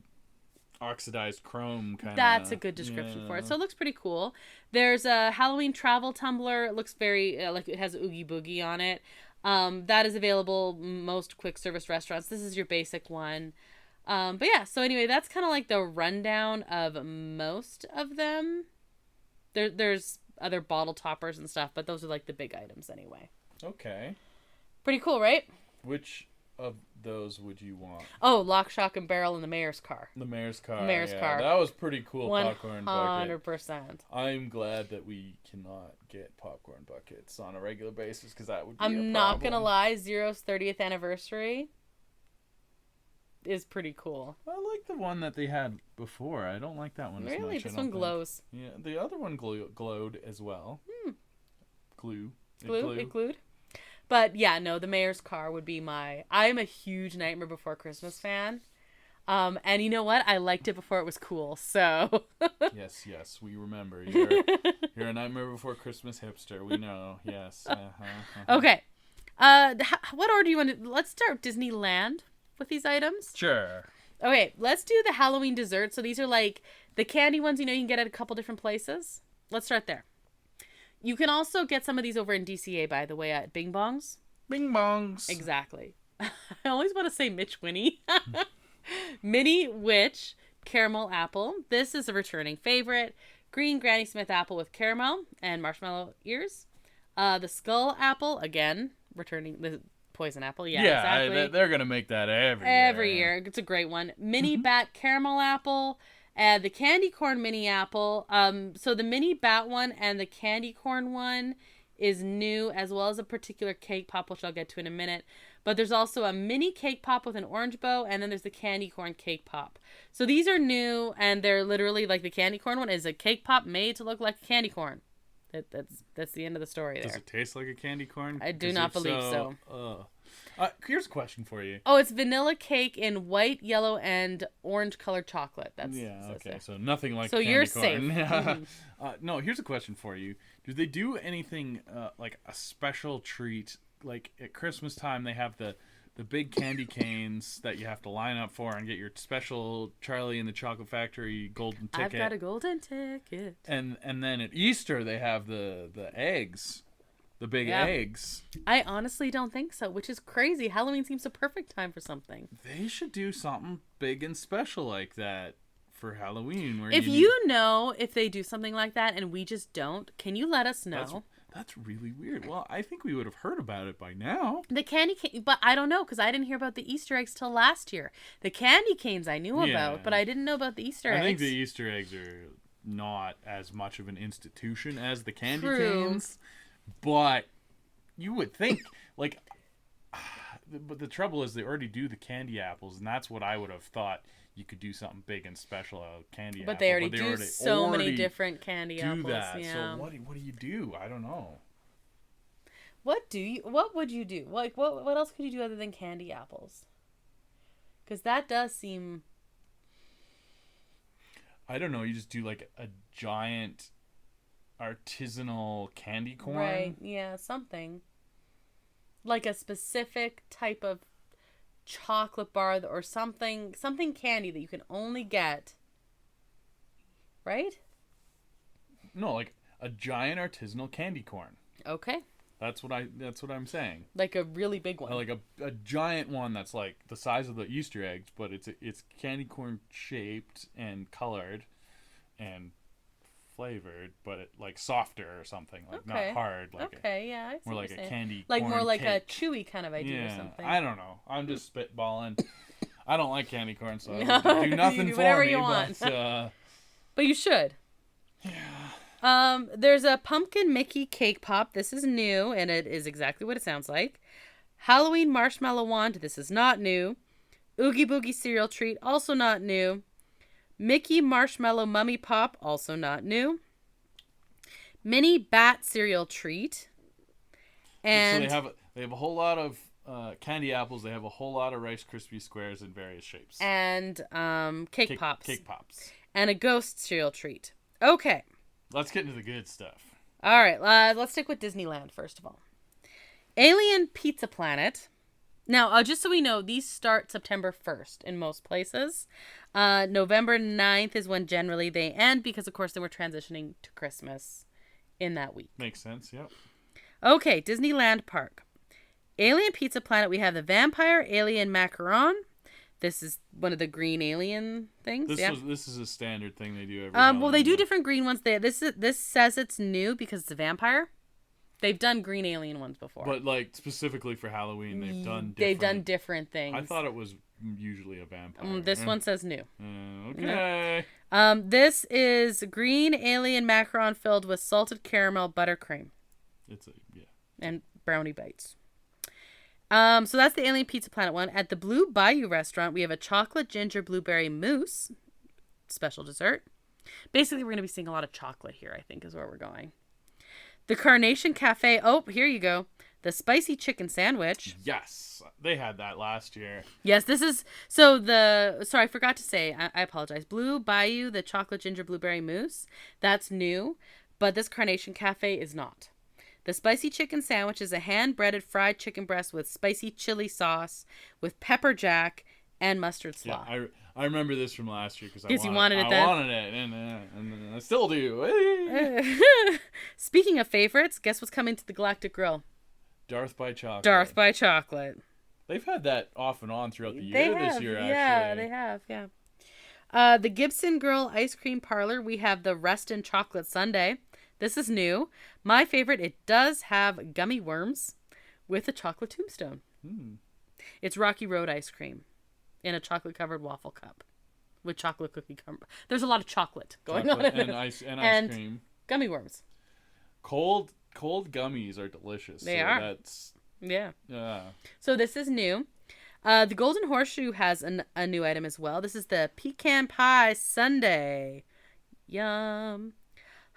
oxidized chrome kind of. That's a good description for it. So it looks pretty cool. There's a Halloween travel tumbler. It looks very like it has Oogie Boogie on it. That is available most quick service restaurants. This is your basic one. But yeah, so anyway, that's kind of like the rundown of most of them. There's other bottle toppers and stuff, but those are like the big items anyway. Okay. Pretty cool, right? Which of those would you want? Oh, Lock, Shock, and Barrel in the mayor's car. The mayor's car. The mayor's car. That was pretty cool. Popcorn bucket. 100%. I'm glad that we cannot get popcorn buckets on a regular basis because that would be I'm not going to lie. Zero's 30th anniversary is pretty cool. I like the one that they had before. I don't like that one as much. Really? This one glows. Yeah, the other one glowed as well. It glued. But yeah, no, the mayor's car would be I'm a huge Nightmare Before Christmas fan. And you know what? I liked it before it was cool, so. Yes, we remember. You're a Nightmare Before Christmas hipster. We know. Yes. Okay. What order do you want to? Let's start Disneyland with these items. Sure. Okay, let's do the Halloween desserts. So these are like the candy ones, you can get at a couple different places. Let's start there. You can also get some of these over in DCA, by the way, at Bing Bongs. Bing Bongs. Exactly. I always want to say Mitch Winnie. Mini Witch Caramel Apple. This is a returning favorite. Green Granny Smith apple with caramel and marshmallow ears. The Skull Apple, again, returning the poison apple. Yeah, exactly. They're going to make that every year. Every year. It's a great one. Mini Bat Caramel Apple. The candy corn mini apple. So the mini bat one and the candy corn one is new, as well as a particular cake pop, which I'll get to in a minute. But there's also a mini cake pop with an orange bow, and then there's the candy corn cake pop. So these are new, and they're literally like the candy corn one is a cake pop made to look like candy corn. That's the end of the story there. Does it taste like a candy corn? I do not believe so. Here's a question for you. Oh, it's vanilla cake in white, yellow, and orange colored chocolate. Okay. So nothing like so candy you're corn. safe. No, here's a question for you. Do they do anything like a special treat? Like at Christmas time, they have the big candy canes that you have to line up for and get your special Charlie and the Chocolate Factory golden ticket. I've got a golden ticket. And then at Easter, they have the eggs. The big eggs. I honestly don't think so, which is crazy. Halloween seems a perfect time for something. They should do something big and special like that for Halloween. Where if you know if they do something like that and we just don't, can you let us know? That's really weird. Well, I think we would have heard about it by now. The candy cane, but I don't know because I didn't hear about the Easter eggs till last year. The candy canes I knew about, but I didn't know about the Easter eggs. I think the Easter eggs are not as much of an institution as the candy canes. But you would think, like, but the trouble is they already do the candy apples, and that's what I would have thought you could do something big and special out of candy apple. But they already do so many different candy apples. That. Yeah. So what do you do? I don't know. What would you do? Like, what else could you do other than candy apples? Because that does seem... I don't know. You just do, like, a giant artisanal candy corn. Right, yeah, something. Like a specific type of chocolate bar or something candy that you can only get. Right? No, like a giant artisanal candy corn. Okay. That's what I'm saying. Like a really big one. Like a giant one that's like the size of the Easter eggs, but it's candy shaped and colored and flavored, but like softer or something, like not hard. Like yeah, I see more like a candy, like corn more like cake. A chewy kind of idea or something. I don't know. I'm just spitballing. I don't like candy corn, so do nothing do for me. You want. But you should. Yeah. There's a pumpkin Mickey cake pop. This is new, and it is exactly what it sounds like. Halloween marshmallow wand. This is not new. Oogie Boogie cereal treat. Also not new. Mickey Marshmallow Mummy Pop, also not new. Mini Bat Cereal Treat. And so they have a whole lot of candy apples. They have a whole lot of Rice Krispie squares in various shapes. And cake pops. Cake pops. And a ghost cereal treat. Okay. Let's get into the good stuff. All right. Let's stick with Disneyland first of all. Alien Pizza Planet. Now, just so we know, these start September 1st in most places. November 9th is when generally they end because, of course, then we're transitioning to Christmas in that week. Makes sense, yep. Okay, Disneyland Park. Alien Pizza Planet, we have the Vampire Alien Macaron, This is one of the green alien things. This is a standard thing they do every well, they do different green ones. This says it's new because it's a vampire. They've done green alien ones before. But like specifically for Halloween, they've done different things. I thought it was usually a vampire. This one says new. Okay. This is green alien macaron filled with salted caramel buttercream. And brownie bites. So that's the Alien Pizza Planet one. At the Blue Bayou restaurant, we have a chocolate ginger blueberry mousse special dessert. Basically, we're going to be seeing a lot of chocolate here, I think, is where we're going. The Carnation Cafe. Oh, here you go. The spicy chicken sandwich. Yes. They had that last year. Yes, this is... Sorry, I forgot to say. I apologize. Blue Bayou, the chocolate ginger blueberry mousse. That's new. But this Carnation Cafe is not. The spicy chicken sandwich is a hand-breaded fried chicken breast with spicy chili sauce, with pepper jack, and mustard slaw. Yeah, I remember this from last year because you wanted it then. I wanted it, and I still do. Speaking of favorites, guess what's coming to the Galactic Grill? Darth by Chocolate. Darth by Chocolate. They've had that off and on throughout the year this year, actually. Yeah, they have, yeah. The Gibson Grill Ice Cream Parlor, we have the Reston Chocolate Sundae. This is new. My favorite, it does have gummy worms with a chocolate tombstone. It's Rocky Road ice cream in a chocolate-covered waffle cup with chocolate cookie crumb. There's a lot of chocolate going on in and it. Ice cream. Gummy worms. Cold gummies are delicious. They are. Yeah. So this is new. The Golden Horseshoe has a new item as well. This is the Pecan Pie Sundae. Yum.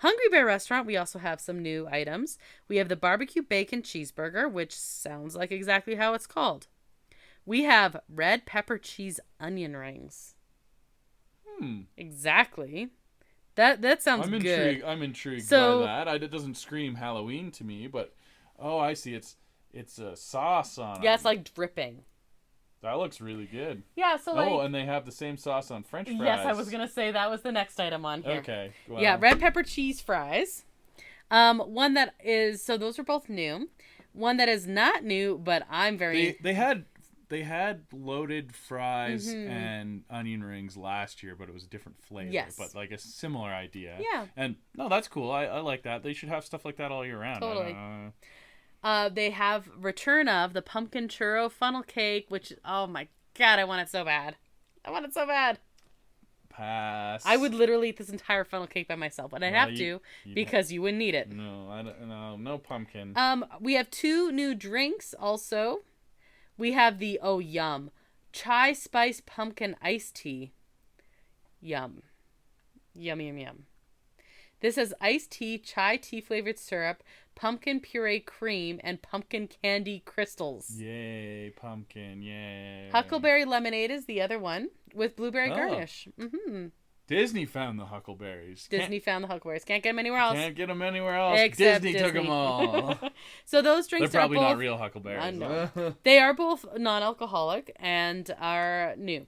Hungry Bear Restaurant, we also have some new items. We have the barbecue bacon cheeseburger, which sounds like exactly how it's called. We have red pepper cheese onion rings. Exactly. That sounds good. I'm intrigued by that. It doesn't scream Halloween to me, but I see. It's a sauce on it. Yeah, it's like dripping. That looks really good. Yeah, so and they have the same sauce on French fries. Yes, I was gonna say that was the next item on here. Okay. Well. Yeah, red pepper cheese fries. One that is those are both new. One that is not new, but I'm very. They had loaded fries and onion rings last year, but it was a different flavor. Yes. But like a similar idea. Yeah. And no, that's cool. I like that. They should have stuff like that all year round. Totally. They have return of the pumpkin churro funnel cake, which, oh my god, I want it so bad. Pass. I would literally eat this entire funnel cake by myself, and I'd have to because you wouldn't eat it. No, no pumpkin. We have 2 new drinks also. We have the chai spice pumpkin iced tea. Yum. Yum, yum, yum. This has iced tea, chai tea flavored syrup, pumpkin puree cream, and pumpkin candy crystals. Yay, pumpkin, yay. Huckleberry lemonade is the other one with blueberry garnish. Disney found the huckleberries. Can't get them anywhere else. Except Disney took them all. So those drinks They're probably are both, not real huckleberries. No. They are both non-alcoholic and are new.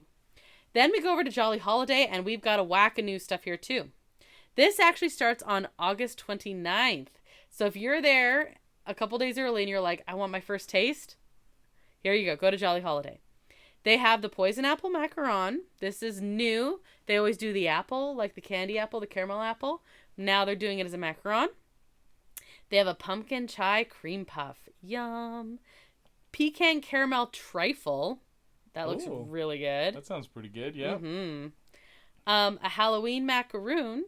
Then we go over to Jolly Holiday, and we've got a whack of new stuff here too. This actually starts on August 29th. So if you're there a couple days early and you're like, I want my first taste, here you go. Go to Jolly Holiday. They have the poison apple macaron. This is new. They always do the apple, like the candy apple, the caramel apple. Now they're doing it as a macaron. They have a pumpkin chai cream puff. Yum. Pecan caramel trifle. That looks really good. That sounds pretty good, yeah. A Halloween macaroon.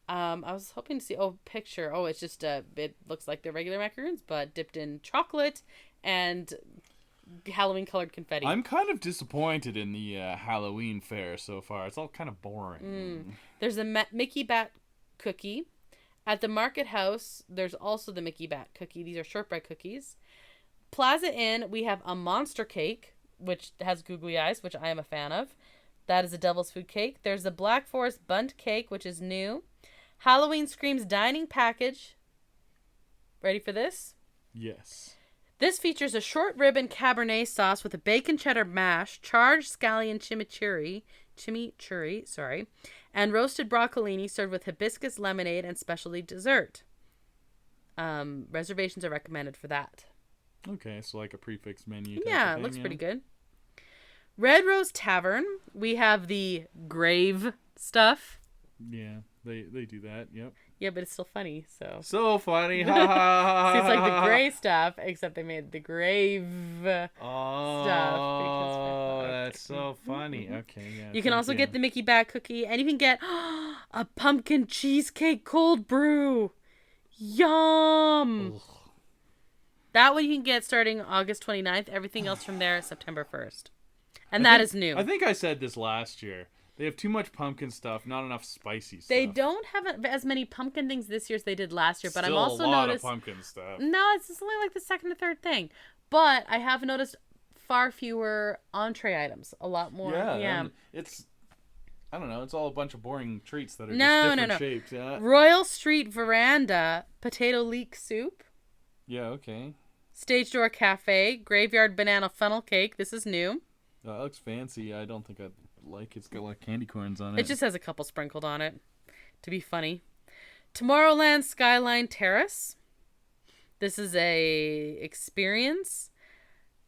I was hoping to see picture. It's just it looks like the regular macaroons, but dipped in chocolate and Halloween colored confetti. I'm kind of disappointed in the Halloween fare so far. It's all kind of boring. There's a Mickey Bat cookie. At the Market House, there's also the Mickey Bat cookie. These are shortbread cookies. Plaza Inn, we have a monster cake, which has googly eyes, which I am a fan of. That is a devil's food cake. There's the Black Forest Bundt cake, which is new. Halloween Screams dining package. Ready for this? Yes. This features a short rib and Cabernet sauce with a bacon cheddar mash, charred scallion chimichurri, and roasted broccolini served with hibiscus lemonade and specialty dessert. Reservations are recommended for that. Okay, so like a prefix menu. Yeah, it looks pretty good. Red Rose Tavern, we have the grave stuff. Yeah, they do that. Yep. Yeah, but it's still funny, so. So funny. Ha ha ha. See, it's like the gray stuff, except they made the grave stuff. Oh, that's so funny. Okay, yeah. You can also get the Mickey Bag Cookie, and you can get a pumpkin cheesecake cold brew. Yum! Ugh. That one you can get starting August 29th. Everything else from there is September 1st. And that is new. I think I said this last year. They have too much pumpkin stuff, not enough spicy stuff. They don't have as many pumpkin things this year as they did last year, but Still I'm also a lot noticed of pumpkin stuff. No, it's just only like the second or third thing. But I have noticed far fewer entree items. A lot more. Yeah. It's, I don't know, it's all a bunch of boring treats that are just different shapes. Yeah. Royal Street Veranda potato leek soup. Yeah, okay. Stage Door Cafe graveyard banana funnel cake. This is new. That looks fancy. I don't think I'd like it's got like candy corns on it. It just has a couple sprinkled on it to be funny. Tomorrowland Skyline Terrace. This is a experience.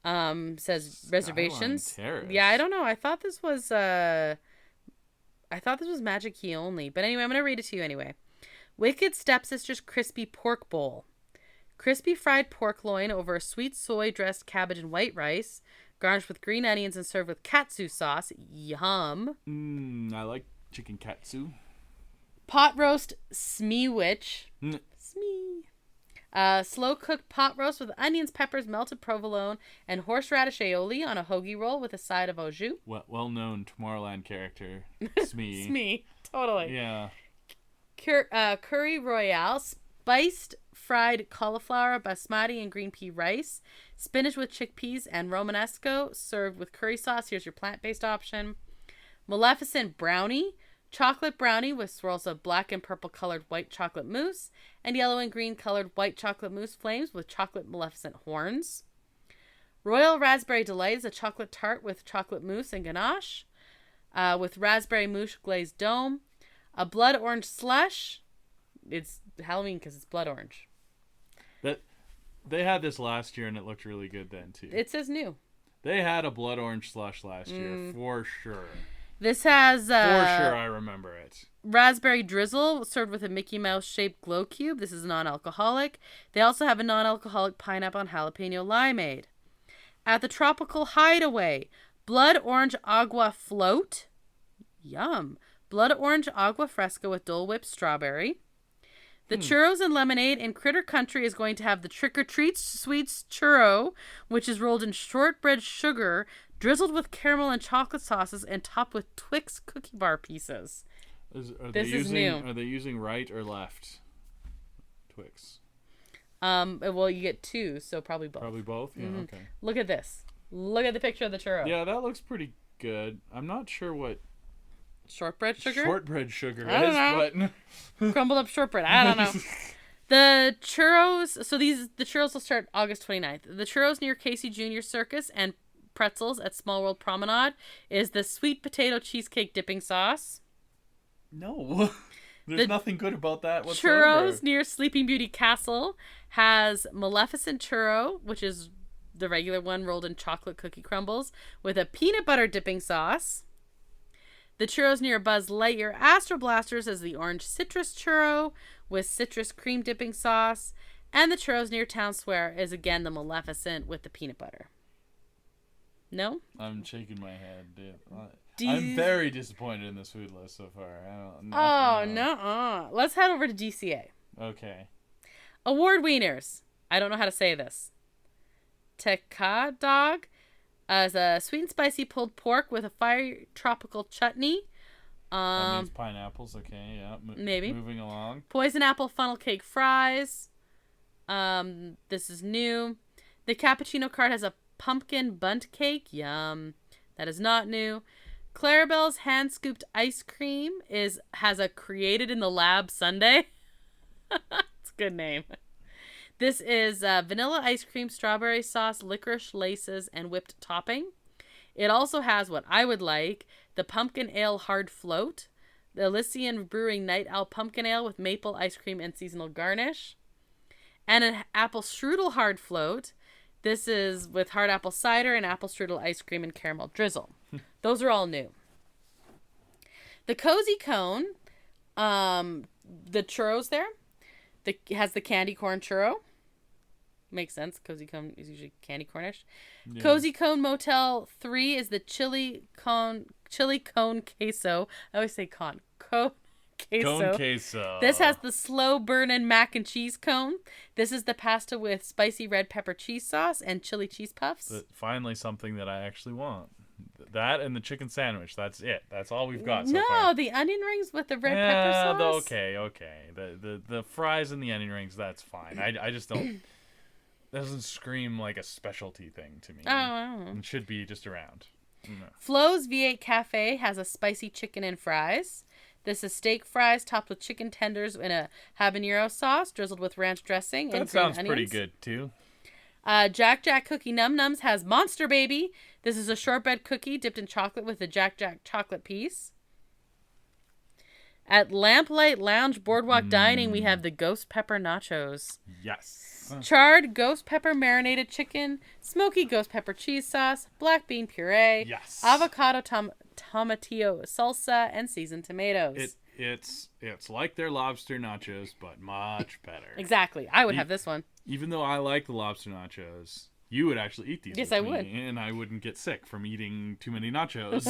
Says reservations. Yeah, I don't know. I thought this was Magic Key only. But anyway, I'm gonna read it to you anyway. Wicked Stepsisters Crispy Pork Bowl. Crispy fried pork loin over a sweet soy dressed cabbage and white rice, garnished with green onions and served with katsu sauce. Yum. I like chicken katsu. Pot roast smeewich. Slow cooked pot roast with onions, peppers, melted provolone, and horseradish aioli on a hoagie roll with a side of au jus. Well known Tomorrowland character. Smee. Smee. Totally. Yeah. Curry Royale. Spiced fried cauliflower, basmati, and green pea rice. Spinach with chickpeas and romanesco served with curry sauce. Here's your plant-based option. Maleficent brownie. Chocolate brownie with swirls of black and purple colored white chocolate mousse and yellow and green colored white chocolate mousse flames with chocolate Maleficent horns. Royal Raspberry Delight is a chocolate tart with chocolate mousse and ganache with raspberry mousse glazed dome. A blood orange slush. It's Halloween because it's blood orange. They had this last year and it looked really good then too. It says new. They had a blood orange slush last year for sure. This has for sure I remember it. Raspberry drizzle served with a Mickey Mouse shaped glow cube. This is non-alcoholic. They also have a non-alcoholic pineapple and jalapeno limeade. At the Tropical Hideaway, blood orange agua float. Yum. Blood orange agua fresca with Dole Whip strawberry. The churros and lemonade in Critter Country is going to have the Trick or Treat Sweets churro, which is rolled in shortbread sugar, drizzled with caramel and chocolate sauces, and topped with Twix cookie bar pieces. This is new. Are they using right or left Twix? Well, you get two, so probably both. Probably both? Yeah, okay. Look at this. Look at the picture of the churro. Yeah, that looks pretty good. I'm not sure what... Shortbread sugar? Shortbread sugar is, but... Crumbled up shortbread. I don't know. The churros... So the churros will start August 29th. The churros near Casey Jr. Circus and pretzels at Small World Promenade is the sweet potato cheesecake dipping sauce. No. There's nothing good about that whatsoever. Churros near Sleeping Beauty Castle has Maleficent churro, which is the regular one rolled in chocolate cookie crumbles, with a peanut butter dipping sauce. The churros near Buzz Lightyear Astro Blasters is the orange citrus churro with citrus cream dipping sauce. And the churros near Town Square is again the Maleficent with the peanut butter. No? I'm shaking my head, dude. I'm very disappointed in this food list so far. No. Let's head over to DCA. Okay. Award wieners. I don't know how to say this. Tekka dog is a sweet and spicy pulled pork with a fiery tropical chutney. That means pineapples. Okay, yeah. Maybe. Moving along. Poison apple funnel cake fries. This is new. The cappuccino cart has a pumpkin bunt cake. Yum. That is not new. Clarabelle's hand scooped ice cream has a created in the lab sundae. It's a good name. This is vanilla ice cream, strawberry sauce, licorice laces, and whipped topping. It also has what I would like, the pumpkin ale hard float, the Elysian Brewing Night Owl pumpkin ale with maple ice cream and seasonal garnish, and an apple strudel hard float, This is with hard apple cider and apple strudel ice cream and caramel drizzle. Those are all new. The Cozy Cone, the churros there, has the candy corn churro. Makes sense. Cozy Cone is usually candy cornish. Yeah. Cozy Cone Motel 3 is the chili cone queso. I always say cone queso. Cone queso. This has the slow burning mac and cheese cone. This is the pasta with spicy red pepper cheese sauce and chili cheese puffs. But finally, something that I actually want. That and the chicken sandwich. That's it. That's all we've got so far. No, the onion rings with the red pepper sauce. Okay. The fries and the onion rings, that's fine. I just don't... doesn't scream like a specialty thing to me. Oh. It should be just around. No. Flo's V8 Cafe has a spicy chicken and fries. This is steak fries topped with chicken tenders in a habanero sauce, drizzled with ranch dressing and green onions. That sounds pretty good, too. Jack Jack Cookie Num Nums has Monster Baby. This is a shortbread cookie dipped in chocolate with a Jack Jack chocolate piece. At Lamplight Lounge Boardwalk Dining, we have the Ghost Pepper Nachos. Yes. Charred ghost pepper marinated chicken, smoky ghost pepper cheese sauce, black bean puree, yes, avocado tomatillo salsa, and seasoned tomatoes. It's like their lobster nachos, but much better. Exactly. I would have this one. Even though I like the lobster nachos, you would actually eat these. Yes, I would. And I wouldn't get sick from eating too many nachos.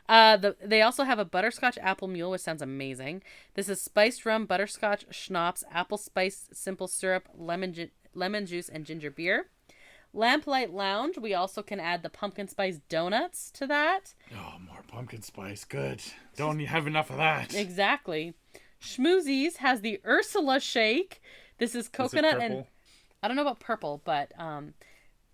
They also have a butterscotch apple mule, which sounds amazing. This is spiced rum, butterscotch schnapps, apple spice, simple syrup, lemon juice, and ginger beer. Lamplight Lounge, we also can add the pumpkin spice donuts to that. Oh, more pumpkin spice. Good. Don't have enough of that. Exactly. Schmoozies has the Ursula shake. This is coconut and... I don't know about purple, but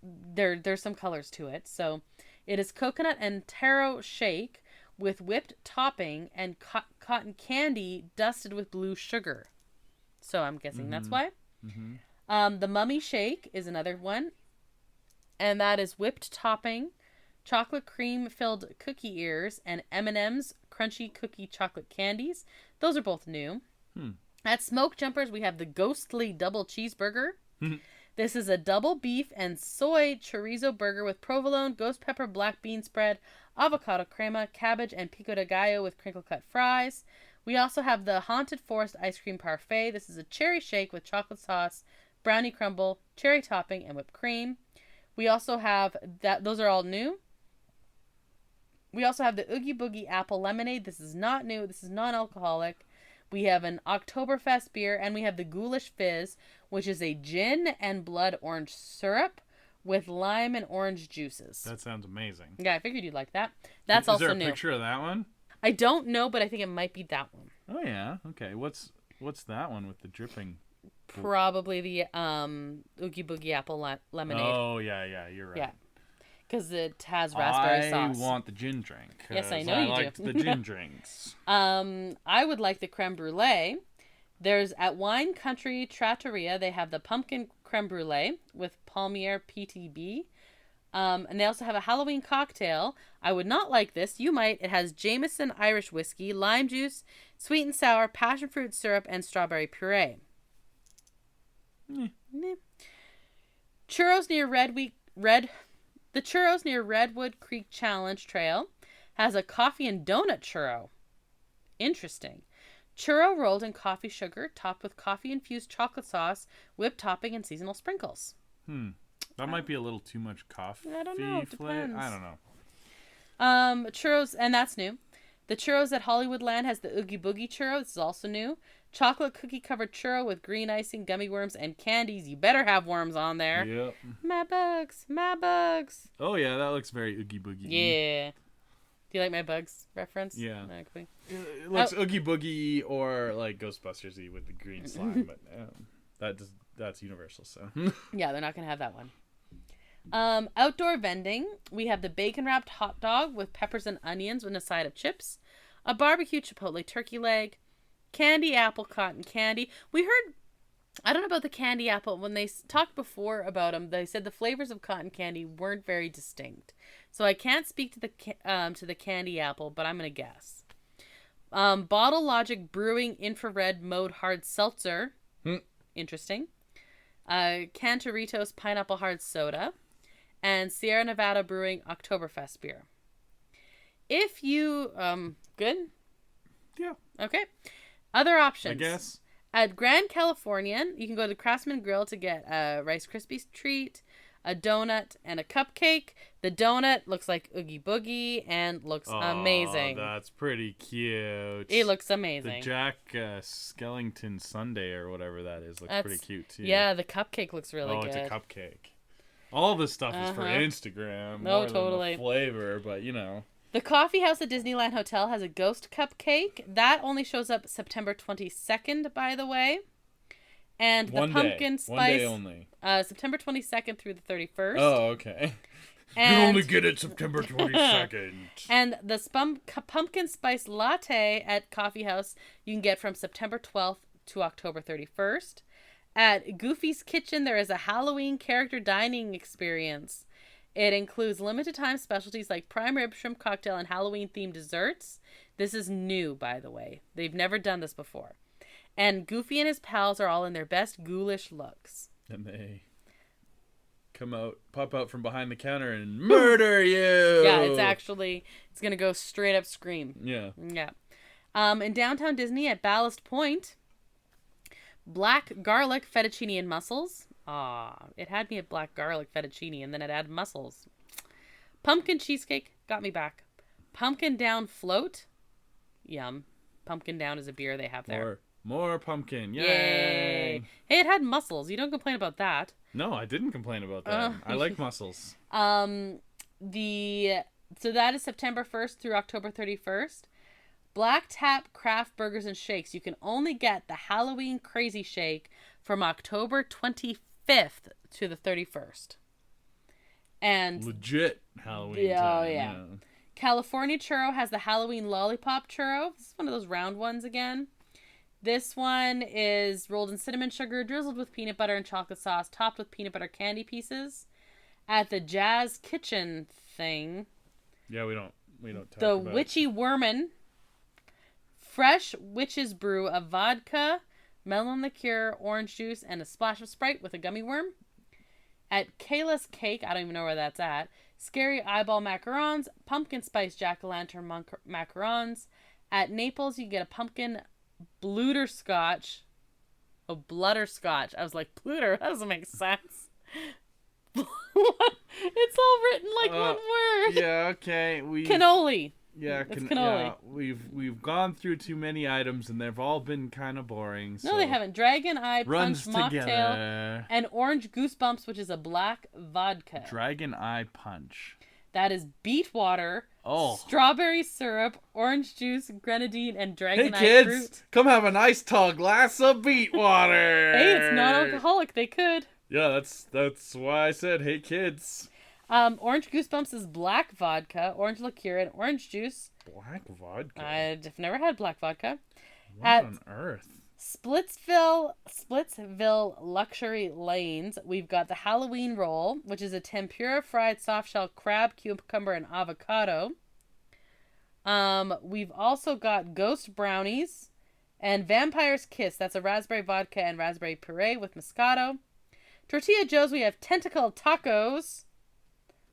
there's some colors to it. So it is coconut and taro shake with whipped topping and cotton candy dusted with blue sugar. So I'm guessing that's why. Mm-hmm. The Mummy Shake is another one. And that is whipped topping, chocolate cream filled cookie ears, and M&M's crunchy cookie chocolate candies. Those are both new. At Smoke Jumpers, we have the Ghostly Double Cheeseburger. This is a double beef and soy chorizo burger with provolone, ghost pepper, black bean spread, avocado crema, cabbage, and pico de gallo with crinkle cut fries. We also have the Haunted Forest ice cream parfait. This is a cherry shake with chocolate sauce, brownie crumble, cherry topping, and whipped cream. We also have that. Those are all new. We also have the Oogie Boogie apple lemonade. This is not new. This is non-alcoholic. We have an Oktoberfest beer, and we have the Ghoulish Fizz, which is a gin and blood orange syrup with lime and orange juices. That sounds amazing. Yeah, I figured you'd like that. That's also new. Is there a picture of that one? I don't know, but I think it might be that one. Oh yeah. Okay. What's that one with the dripping? Probably the Oogie Boogie apple lemonade. Oh yeah, you're right. Yeah. Because it has raspberry sauce. I want the gin drink. Yes, I know you do. I like the gin drinks. I would like the creme brulee. There's at Wine Country Trattoria, they have the pumpkin creme brulee with Palmier PTB. And they also have a Halloween cocktail. I would not like this. You might. It has Jameson Irish whiskey, lime juice, sweet and sour, passion fruit syrup, and strawberry puree. Churros near The Churros near Redwood Creek Challenge Trail has a coffee and donut churro. Interesting. Churro rolled in coffee sugar, topped with coffee-infused chocolate sauce, whipped topping, and seasonal sprinkles. That might be a little too much coffee. I don't know. It depends. I don't know. Churros, and that's new. The Churros at Hollywoodland has the Oogie Boogie churro. This is also new. Chocolate cookie-covered churro with green icing, gummy worms, and candies. You better have worms on there. Yep. My bugs. Oh, yeah, that looks very Oogie Boogie. Yeah. Do you like my bugs reference? Yeah. Okay. It looks Oogie Boogie or like Ghostbusters-y with the green slime, but that's universal, so. Yeah, they're not going to have that one. Outdoor vending. We have the bacon-wrapped hot dog with peppers and onions with a side of chips. A barbecue chipotle turkey leg. Candy apple cotton candy. We heard, I don't know about the candy apple. When they talked before about them, they said the flavors of cotton candy weren't very distinct. So I can't speak to the candy apple, but I'm going to guess. Bottle Logic Brewing Infrared Mode Hard Seltzer. Interesting. Cantoritos Pineapple Hard Soda, and Sierra Nevada Brewing Oktoberfest beer. If you, good? Yeah. Okay. Other options. I guess. At Grand Californian, you can go to Craftsman Grill to get a Rice Krispies treat, a donut, and a cupcake. The donut looks like Oogie Boogie and looks amazing. That's pretty cute. It looks amazing. The Jack Skellington Sundae or whatever that is looks pretty cute too. Yeah, the cupcake looks really good. Oh, it's a cupcake. All this stuff is for Instagram. More totally. Than the flavor, but you know. The coffee house at Disneyland Hotel has a ghost cupcake. That only shows up September 22nd, by the way. And the pumpkin spice. One day only. September 22nd through the 31st. Oh, okay. And, you only get it September 22nd. And the pumpkin spice latte at Coffee House you can get from September 12th to October 31st. At Goofy's Kitchen, there is a Halloween character dining experience. It includes limited time specialties like prime rib, shrimp cocktail, and Halloween-themed desserts. This is new, by the way. They've never done this before. And Goofy and his pals are all in their best ghoulish looks. And they pop out from behind the counter and murder you! Yeah, it's going to go straight up scream. Yeah. Yeah. In downtown Disney at Ballast Point, black garlic fettuccine and mussels. It had me at black garlic fettuccine and then it had mussels. Pumpkin cheesecake got me back. Pumpkin down float. Yum. Pumpkin down is a beer they have there. More pumpkin. Yay. Yay. Hey, it had mussels. You don't complain about that. No, I didn't complain about that. I like mussels. So that is September 1st through October 31st. Black Tap Craft Burgers and Shakes. You can only get the Halloween Crazy Shake from October 25th to the 31st. And legit Halloween time. Oh, yeah. California Churro has the Halloween Lollipop Churro. This is one of those round ones again. This one is rolled in cinnamon sugar, drizzled with peanut butter and chocolate sauce, topped with peanut butter candy pieces. At the Jazz Kitchen thing. Yeah, we don't talk the about Witchy Wormin. Fresh Witch's Brew of vodka, melon liqueur, orange juice, and a splash of Sprite with a gummy worm. At Kayla's Cake, I don't even know where that's at. Scary Eyeball Macarons, Pumpkin Spice Jack-o'-lantern Macarons. At Naples, you get a pumpkin Blutterscotch. Oh, Blutterscotch. I was like, Bluter? That doesn't make sense. It's all written like one word. Yeah, okay. Cannoli. Yeah, it's cannoli. Yeah, we've gone through too many items and they've all been kind of boring. So no, they haven't. Dragon Eye Runs Punch together. Mocktail and Orange Goosebumps, which is a black vodka. Dragon Eye Punch. That is beet water, strawberry syrup, orange juice, grenadine, and dragon eye kids, fruit. Come have a nice tall glass of beet water. Hey, it's non-alcoholic. They could. Yeah, that's why I said, hey kids. Orange Goosebumps is black vodka, orange liqueur, and orange juice. Black vodka? I've never had black vodka. What on earth? Splitsville Luxury Lanes, we've got the Halloween Roll, which is a tempura fried soft-shell crab, cucumber, and avocado. We've also got Ghost Brownies and Vampire's Kiss. That's a raspberry vodka and raspberry puree with Moscato. Tortilla Joe's, we have Tentacle Tacos.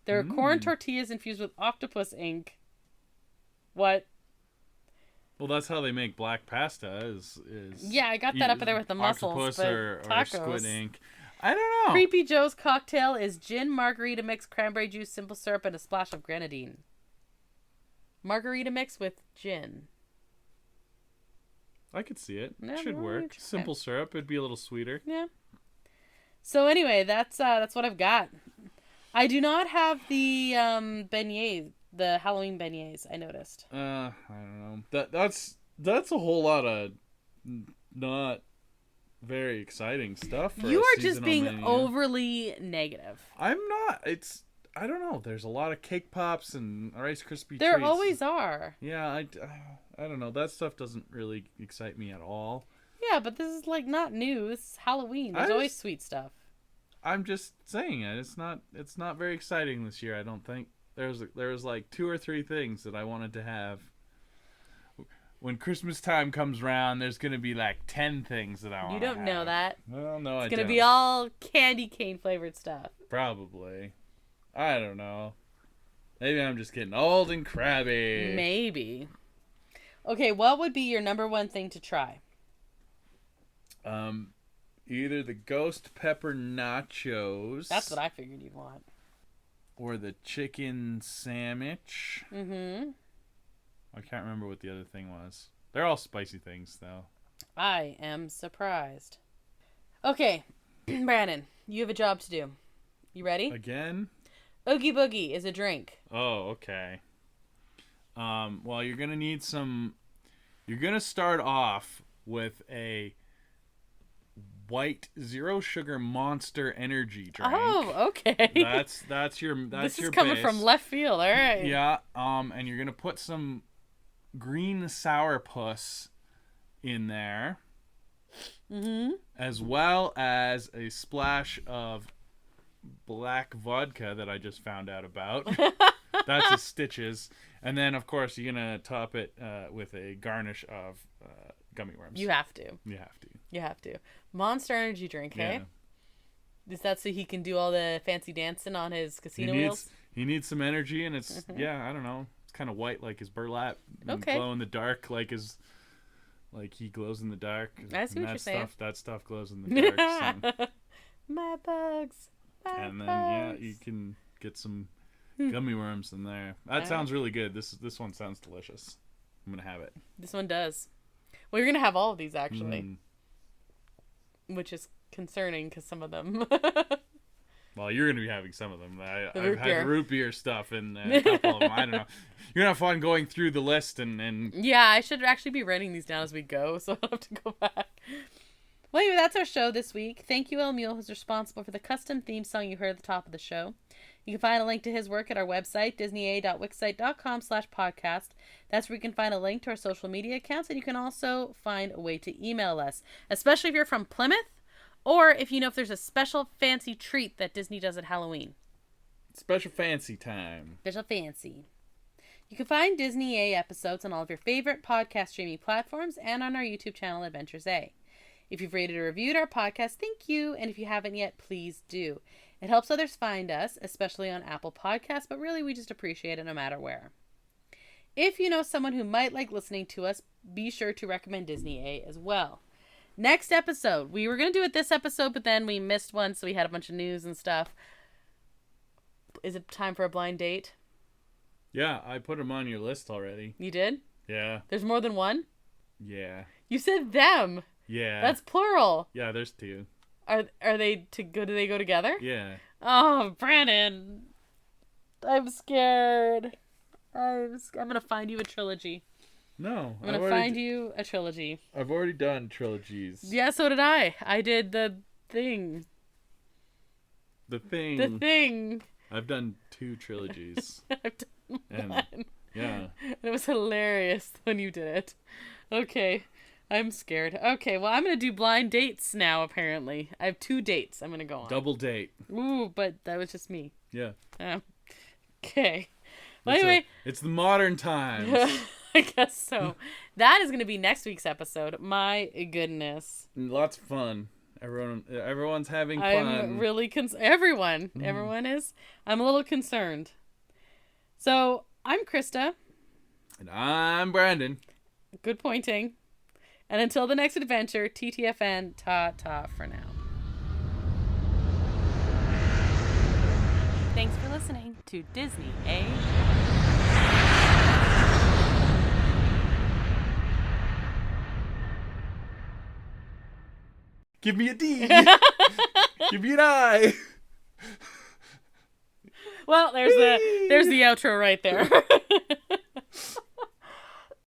They're corn tortillas infused with octopus ink. What? Well, that's how they make black pasta. Is yeah, I got that up there with the mussels. Octopus but or tacos. squid ink. I don't know. Creepy Joe's cocktail is gin, margarita mix, cranberry juice, simple syrup, and a splash of grenadine. Margarita mix with gin. I could see it. Yeah, Should work. Simple syrup. It'd be a little sweeter. Yeah. So anyway, that's what I've got. I do not have the beignets, the Halloween beignets. I noticed. I don't know. That's a whole lot of not very exciting stuff. For you a are just being menu. Overly negative. I'm not. I don't know. There's a lot of cake pops and Rice Krispie treats. There always are. Yeah, I don't know. That stuff doesn't really excite me at all. Yeah, but this is like not new. This is Halloween. There's always sweet stuff. I'm just saying it. It's not very exciting this year. I don't think there was like 2 or 3 things that I wanted to have. when Christmas time comes around, there's gonna be like 10 things that I want. You don't know that. Well, no, it's gonna be all candy cane flavored stuff. Probably. I don't know. Maybe I'm just getting old and crabby. Maybe. Okay, what would be your number one thing to try? Either the ghost pepper nachos. That's what I figured you'd want. Or the chicken sandwich. Mm-hmm. I can't remember what the other thing was. They're all spicy things, though. I am surprised. Okay, Brandon, you have a job to do. You ready? Again? Oogie Boogie is a drink. Oh, okay. Well, you're going to need some... You're going to start off with a white zero sugar Monster energy drink. Oh, okay. That's your this your is coming base. from left field. All right. Yeah. And you're gonna put some green sourpuss in there, as well as a splash of black vodka that I just found out about. That's a Stitches, and then of course you're gonna top it with a garnish of gummy worms. You have to. You have to. You have to. Monster energy drink, hey? Yeah. Is that so he can do all the fancy dancing on his casino wheels? He needs some energy, and it's I don't know. It's kind of white like his burlap. And glow in the dark like he glows in the dark. I see what you're saying. That stuff glows in the dark. So. My bugs. And then you can get some gummy worms in there. That sounds really good. This one sounds delicious. I'm gonna have it. This one does. Well, you're gonna have all of these actually, which is concerning because some of them. Well, you're gonna be having some of them. I've root had beer. root beer stuff and a couple of them. I don't know. You're gonna have fun going through the list and. Yeah, I should actually be writing these down as we go, so I'll have to go back. Well, anyway, that's our show this week. Thank you, El Mule, who's responsible for the custom theme song you heard at the top of the show. You can find a link to his work at our website, disneya.wixsite.com/podcast. That's where you can find a link to our social media accounts, and you can also find a way to email us, especially if you're from Plymouth, or if you know if there's a special fancy treat that Disney does at Halloween. Special fancy time. Special fancy. You can find Disney A episodes on all of your favorite podcast streaming platforms and on our YouTube channel, Adventures A. If you've rated or reviewed our podcast, thank you. And if you haven't yet, please do. It helps others find us, especially on Apple Podcasts, but really we just appreciate it no matter where. If you know someone who might like listening to us, be sure to recommend Disney A as well. Next episode. We were going to do it this episode, but then we missed one, so we had a bunch of news and stuff. Is it time for a blind date? Yeah, I put them on your list already. You did? Yeah. There's more than one? Yeah. You said them. Yeah. That's plural. Yeah, there's two. Are they to go? Do they go together? Yeah. Oh, Brandon, I'm scared. I'm gonna find you a trilogy. No, I'm gonna find you a trilogy. I've already done trilogies. Yeah, so did I. I did the thing. The thing. The thing. I've done 2 trilogies. I've done one. Yeah. It was hilarious when you did it. Okay. I'm scared. Okay, well, I'm going to do blind dates now, apparently. I have 2 dates I'm going to go on. Double date. Ooh, but that was just me. Yeah. Okay. Well, anyway. It's the modern times. I guess so. That is going to be next week's episode. My goodness. Lots of fun. Everyone's having fun. I'm really Everyone is. I'm a little concerned. So, I'm Krysta. And I'm Brandon. Good pointing. And until the next adventure, TTFN, ta-ta for now. Thanks for listening to Disney A. Give me a D. Give me an I. Well, there's the outro right there.